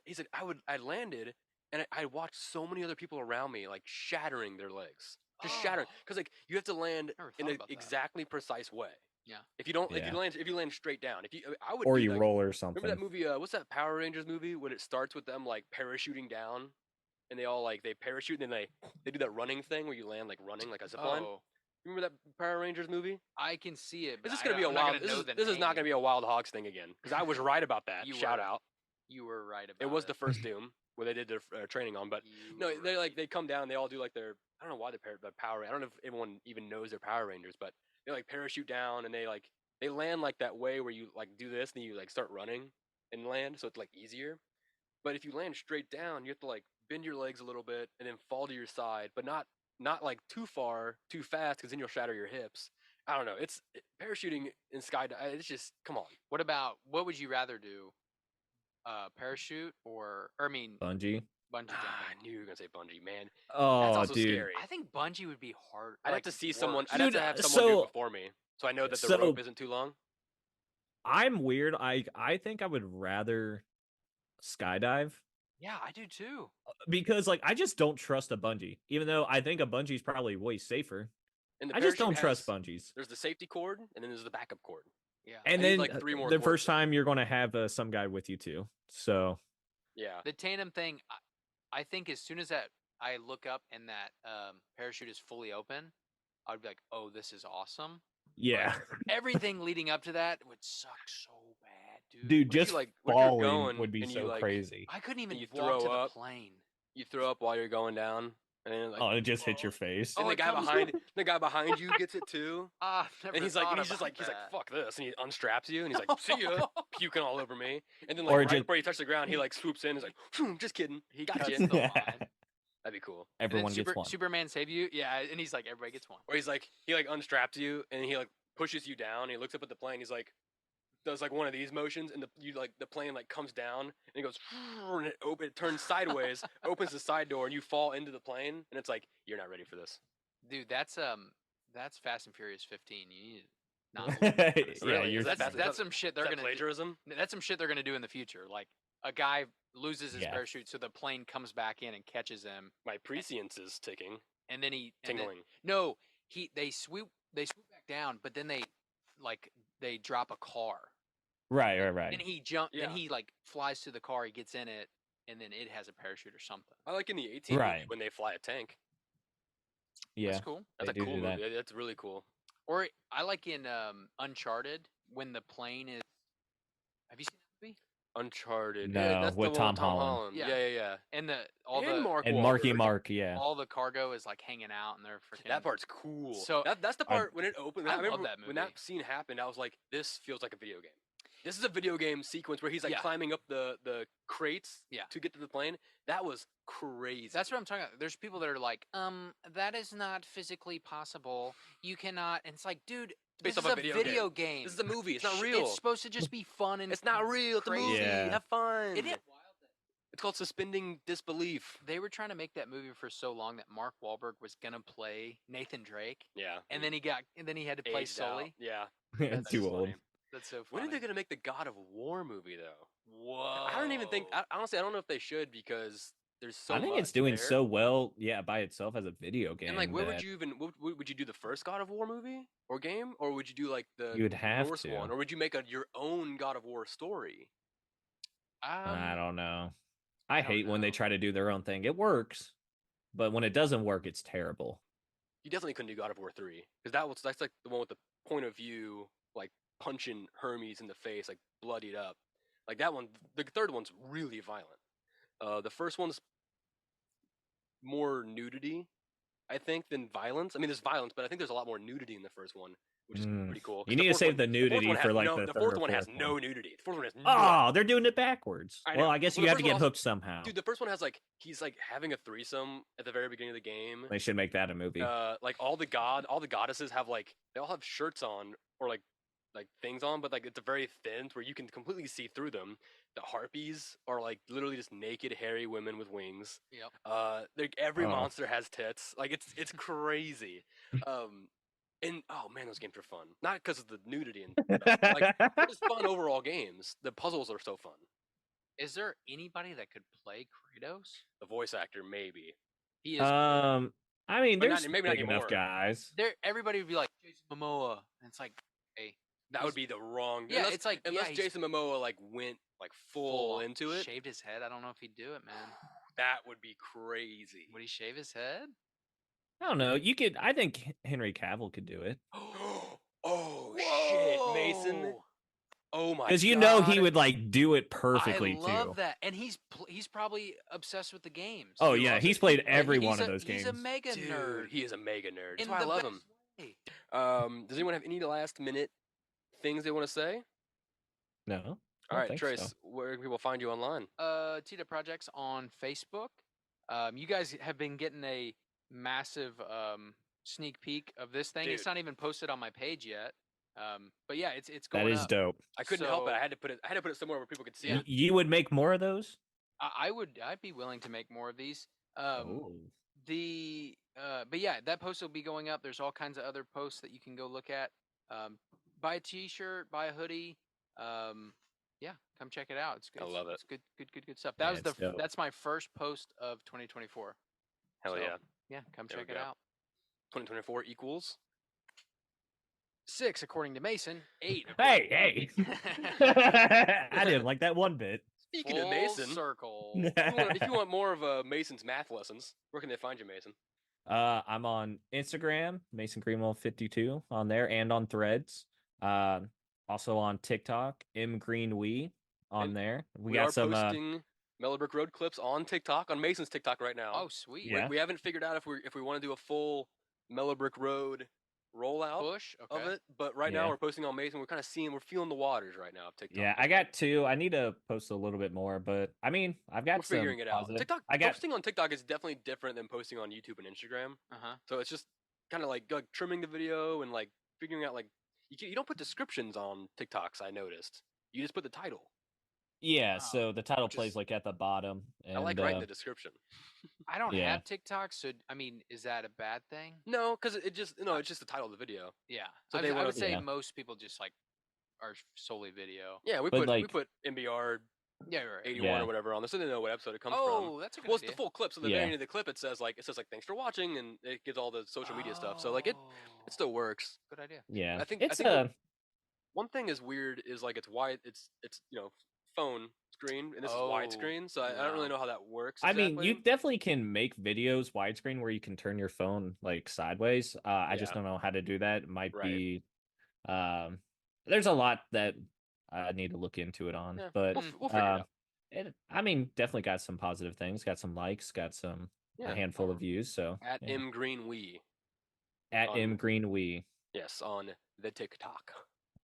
I landed and I watched so many other people around me like shattering their legs, just shattering because like you have to land Never in thought an about that. exactly precise way. Yeah. If you don't, Yeah. if you land straight down, if you, I would Or do you like, roll or remember something. that movie? What's that Power Rangers movie when it starts with them like parachuting down, and they all like they parachute and then they do that running thing where you land like running like a zip line. Oh, Remember that Power Rangers movie? I can see it. But Is this gonna be a I'm not wild? gonna know the This is not gonna name. be a Wild Hogs thing again because I was right about that. You Shout were out. You were right about It was the first Doom where they did their training on, but You no, were they like right. they come down. They all do like their I don't know why they're Power. I don't know if everyone even knows they're Power Rangers, but they like parachute down and they land like that way where you like do this and you like start running and land, so it's like easier. But if you land straight down, you have to like bend your legs a little bit and then fall to your side, but not like too far, too fast, because then you'll shatter your hips. I don't know. Parachuting in skydive. It's just come on. What would you rather do? Parachute or I mean Bungee. bungee I jumping? knew you were gonna say bungee, man. That's Oh, also dude. scary. I think bungee would be hard. I'd have like, to see someone. worse. I'd have Dude, to have someone do it so before me, so I know that the so rope isn't too long. I'm weird. I think I would rather skydive Yeah, I do too. because like I just don't trust a bungee, even though I think a bungee is probably way safer. And the I just parachute don't trust has bungees. there's the safety cord, and then there's the backup cord. Yeah. And I need then like 3 more the cords first though. time you're going to have some guy with you too. So Yeah. The tandem thing, I think as soon as that I look up and that parachute is fully open, I'd be like, "Oh, this is awesome." yeah, Everything leading up to that would suck so bad, dude. dude, What if just you like what if you're falling going would be and you so like crazy. I couldn't even you walk to throw the up? plane. You throw up while you're going down, and then like Oh, it just hit your face. and Oh, the it guy comes- behind you gets it too. Ah, I've never And he's like, thought and he's just about like, he's like, that. fuck this, and he unstraps you, and he's like, see ya, puking all over me. And then like Or right just before you touch the ground, he like swoops in, and is like, just kidding, He got cuts you. the line. That'd be cool. And then everyone gets one. Superman save you. Yeah, and he's like, everybody gets one. Or he's like, he like unstraps you, and he like pushes you down, and he looks up at the plane, he's like, does like one of these motions, and the plane like comes down, and it goes, and it turns sideways, opens the side door, and you fall into the plane, and it's like, you're not ready for this. Dude, that's Fast and Furious 15. You need not. Yeah, Really? you're Is that That's fast? some shit they're Is that gonna do. plagiarism? That's some shit they're gonna do in the future. Like a guy loses his Yeah. parachute, so the plane comes back in and catches him, My prescience is ticking, and then tingling. no, they swoop back down, but then they drop a car. right. Then he Then Yeah. he like flies to the car, he gets in it, and then it has a parachute or something. I like in the 18 movie Right. when they fly a tank. Yeah, That's cool. That's They a do cool do that. movie. That's really cool. Or I like in Uncharted when the plane is. Have you seen that movie? Uncharted. No, Yeah, that's with the one Tom Holland. Yeah. Yeah. And Mark and Marky Wahlberg. Mark, yeah. all the cargo is like hanging out, and they're freaking. That part's cool. So- that's the part when it opened. I remember love that when movie. that scene happened. I was like, this feels like a video game. This is a video game sequence where he's like Yeah. climbing up the crates Yeah. to get to the plane. That was crazy. That's what I'm talking about. There's people that are like, that is not physically possible. You cannot. And it's like, dude, based this off is a a video video game. This is a movie. It's not Sh- real. It's supposed to just be fun and. It's not real. It's a crazy. movie. Yeah. Have fun. Isn't it wild that It's called suspending disbelief. they were trying to make that movie for so long that Mark Wahlberg was gonna play Nathan Drake, Yeah. and then he had to play aged out. Sully. Yeah. Too just old. funny. That's so funny. When are they gonna make the God of War movie though? Whoa. I don't even think. Honestly, I don't know if they should because there's so. I think it's much doing there. so well, yeah, by itself as a video game. And like, where would that you even? Would you do the first God of War movie or game, or would you do like the You would have Norse to. one, or would you make your own God of War story? I don't know. I I don't hate when they know. try to do their own thing. It works, but when it doesn't work, it's terrible. You definitely couldn't do God of War 3 because that's like the one with the point of view, like punching Hermes in the face, like bloodied up. Like that one. The third one's really violent. The first one's more nudity, I think, than violence. I mean, there's violence, but I think there's a lot more nudity in the first one, which is pretty cool. 'cause You the need to fourth save one- the fourth nudity one has for like no, the the third fourth or one has fourth no one. nudity. The fourth one has no. Oh, they're doing it backwards. I Well, know. I guess Well, you the have to first one get also- hooked somehow. Dude, the first one has like he's like having a threesome at the very beginning of the game. They should make that a movie. Like all the goddesses have like they all have shirts on or like like things on, but like it's a very thin where you can completely see through them. The harpies are like literally just naked, hairy women with wings. Yep. Every Oh. monster has tits. Like it's crazy. And oh man, those games are fun. Not because of the nudity and stuff, but like they're just fun overall games. The puzzles are so fun. Is there anybody that could play Kratos? The voice actor maybe, He is good. I mean, but not there's maybe not big enough anymore. guys. There, everybody would be like Jason Momoa, and it's like, hey, That would be the wrong. Yeah, unless, it's like unless he's Jason Momoa like went like full on. into it, Shaved his head. I don't know if he'd do it, man. that would be crazy. Would he shave his head? I don't know. You could. I think Henry Cavill could do it Oh shit, Mason! Whoa! Oh my because god! he would like do it I perfectly love too. that, and he's probably obsessed with the games. Oh He yeah, loves he's it. played Like, every he's one of those He's games. a mega Dude, nerd. he is a mega nerd. That's In why I the love best him. way. Does anyone have any last minute things they want to say? No, I All don't right, think Trace, so. where can people find you online? Tita Projects on Facebook. You guys have been getting a massive sneak peek of this thing. It's Dude. not even posted on my page yet. But yeah, it's That going is up. dope. I couldn't help it. So- I had to put it. I had to put it somewhere where people could see Yeah. it. You would make more of those? I'd be willing to make more of these. Oh, But yeah, that post will be going up. There's all kinds of other posts that you can go look at. Buy a T-shirt, buy a hoodie. Yeah, come check it out. It's good. I love it. It's good stuff. That Yeah, was it's dope. that's my first post of 2024. Hell So, yeah. Yeah, come There we check it go. out. 2024 equals. 6 according to Mason. 8. hey! I didn't like that one bit. Speaking of Full Mason, circle. if you want more of Mason's math lessons, where can they find you, Mason? I'm on Instagram, Mason Greenwell 52 on there, and on Threads. Also on TikTok, mgreenwee on And there. We got are some. posting Mellow Brick Road clips on TikTok, on Mason's TikTok right now. Oh, sweet. Yeah. We haven't figured out if we want to do a full Mellow Brick Road rollout Push. Okay. of it, but right now Yeah. we're posting on Mason. We're feeling the waters right now of TikTok. Yeah, I got two. I need to post a little bit more, but I mean, I've got We're figuring some it out. positive. TikTok, I got posting on TikTok is definitely different than posting on YouTube and Instagram. Uh-huh. So it's just kind of like trimming the video and like figuring out like you don't put descriptions on TikToks. I noticed you just put the title. yeah. Wow. So the title Which plays is- like at the bottom, and I like writing the description. I don't Yeah. have TikTok, so I mean, is that a bad thing? No, because it's just the title of the video. Yeah. So I they would wanna- say Yeah. most people just like are solely video. Yeah, we But, put like- MBR Yeah, right. 81 Yeah. or whatever on this, so they know what episode it comes from. Oh, that's a good Well, it's idea. the full clip. So the Yeah. very end of the clip, it says like thanks for watching, and it gives all the social media stuff. So like it still works. Good idea. yeah, I think it's one thing is weird is like it's wide. It's phone screen, and this is Oh, widescreen. So I don't really wow. know how that works. I mean, exactly. you definitely can make videos widescreen where you can turn your phone like sideways. I just Yeah. don't know how to do that. It might Right. be, there's a lot that I need to look into it on, Yeah, but we'll figure it out. I mean, definitely got some positive things. Got some likes. Got some Yeah. a handful of views. So At yeah. mgreenwee. at on- mgreenwee Yes, on the TikTok.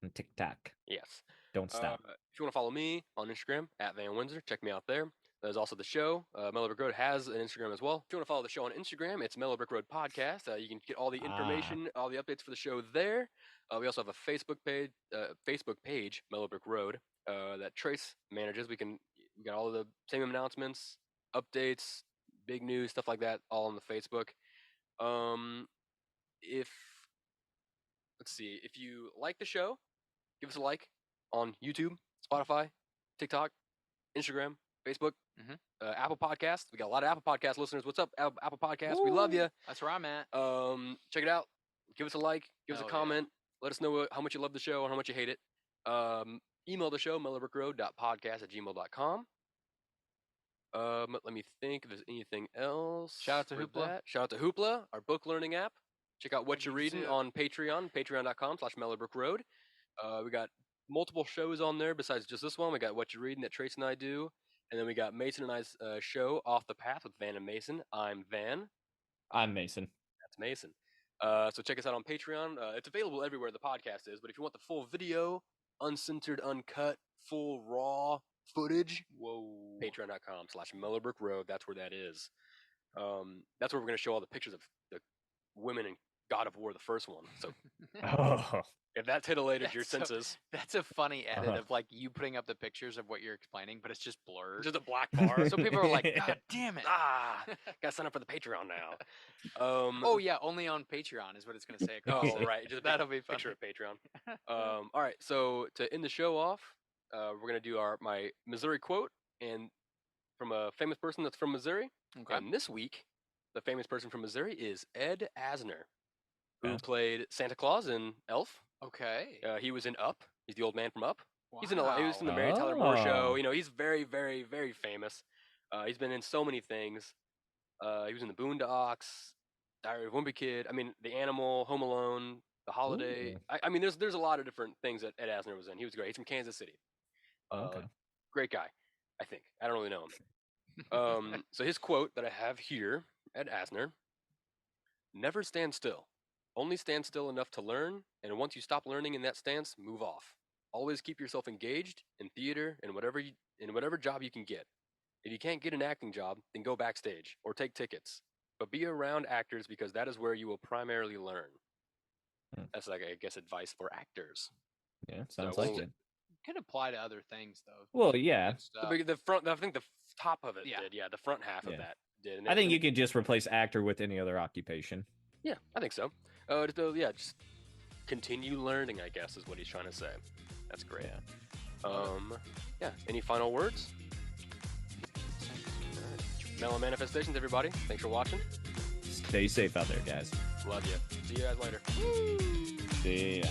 on TikTok. Yes. Don't stop. If you want to follow me on Instagram at Van Windsor, check me out there. There's also the show. Mellow Brick Road has an Instagram as well. If you want to follow the show on Instagram, it's Mellow Brick Road Podcast. You can get all the information, all the updates for the show there. We also have a Facebook page, Mellow Brick Road, that Trace manages. We got all of the same announcements, updates, big news, stuff like that, all on the Facebook. If you like the show, give us a like on YouTube, Spotify, TikTok, Instagram, Facebook, Mhm. Apple Podcasts. We got a lot of Apple Podcast listeners. What's up, Apple Podcasts? We love you. That's where I'm at. Check it out. Give us a like. Give us a Hell yeah. comment. Let us know how much you love the show and how much you hate it. Email the show, mellowbrickroad.podcast@gmail.com. Let me think if there's anything else. Shout out to for Hoopla. that. Shout out to Hoopla, our book learning app. Check out what you're reading Zip. on Patreon, patreon.com/mellowbrickroad. We got multiple shows on there besides just this one. We got What You're Reading that Trace and I do. And then we got Mason and I's show, Off the Path with Van and Mason. I'm Van. I'm Mason. That's Mason. So check us out on Patreon. It's available everywhere the podcast is. But if you want the full video, uncensored, uncut, full raw footage, Whoa. patreon.com/mellowbrickroad. That's where that is. That's where we're going to show all the pictures of the women in God of War, the first one. So Oh, If that titillated your That's so- senses, That's a funny edit Uh-huh. of like you putting up the pictures of what you're explaining, but it's just blurred. just a black bar. So people are like, God damn it. Gotta sign up for the Patreon now. Oh yeah, only on Patreon is what it's gonna say. Oh, right. Just a That'll be picture funny. of Patreon. All right. So to end the show off, we're gonna do my Missouri quote, and from a famous person that's from Missouri. Okay. And this week, the famous person from Missouri is Ed Asner, who Yeah. played Santa Claus in Elf. Okay. He was in Up. He's the old man from Up. Wow. He's in a lot. He was in the Mary Tyler Moore Show. Oh. You know, he's very, very, very famous. He's been in so many things. He was in the Boondocks, Diary of a Wimpy Kid. I mean, The Animal, Home Alone, The Holiday. Ooh. I mean, there's a lot of different things that Ed Asner was in. He was great. He's from Kansas City. Okay. Great guy, I think. I don't really know him. So his quote that I have here, Ed Asner: "Never stand still. Only stand still enough to learn, and once you stop learning in that stance, move off. Always keep yourself engaged in theater and whatever job you can get. If you can't get an acting job, then go backstage or take tickets. But be around actors because that is where you will primarily learn." Hmm. That's like, I guess, advice for actors. Yeah, sounds So like we'll- it. Could apply to other things though. Well, yeah. Good The, stuff. big- the front, I think the top of it Yeah. did. Yeah, the front half of Yeah. that did. And I think and- you can just replace actor with any other occupation. Yeah, I think so. Just continue learning, I guess, is what he's trying to say. That's great. Yeah. Yeah. Any final words? Mellow Manifestations, everybody. Thanks for watching. Stay safe out there, guys. Love you. See you guys later. See ya.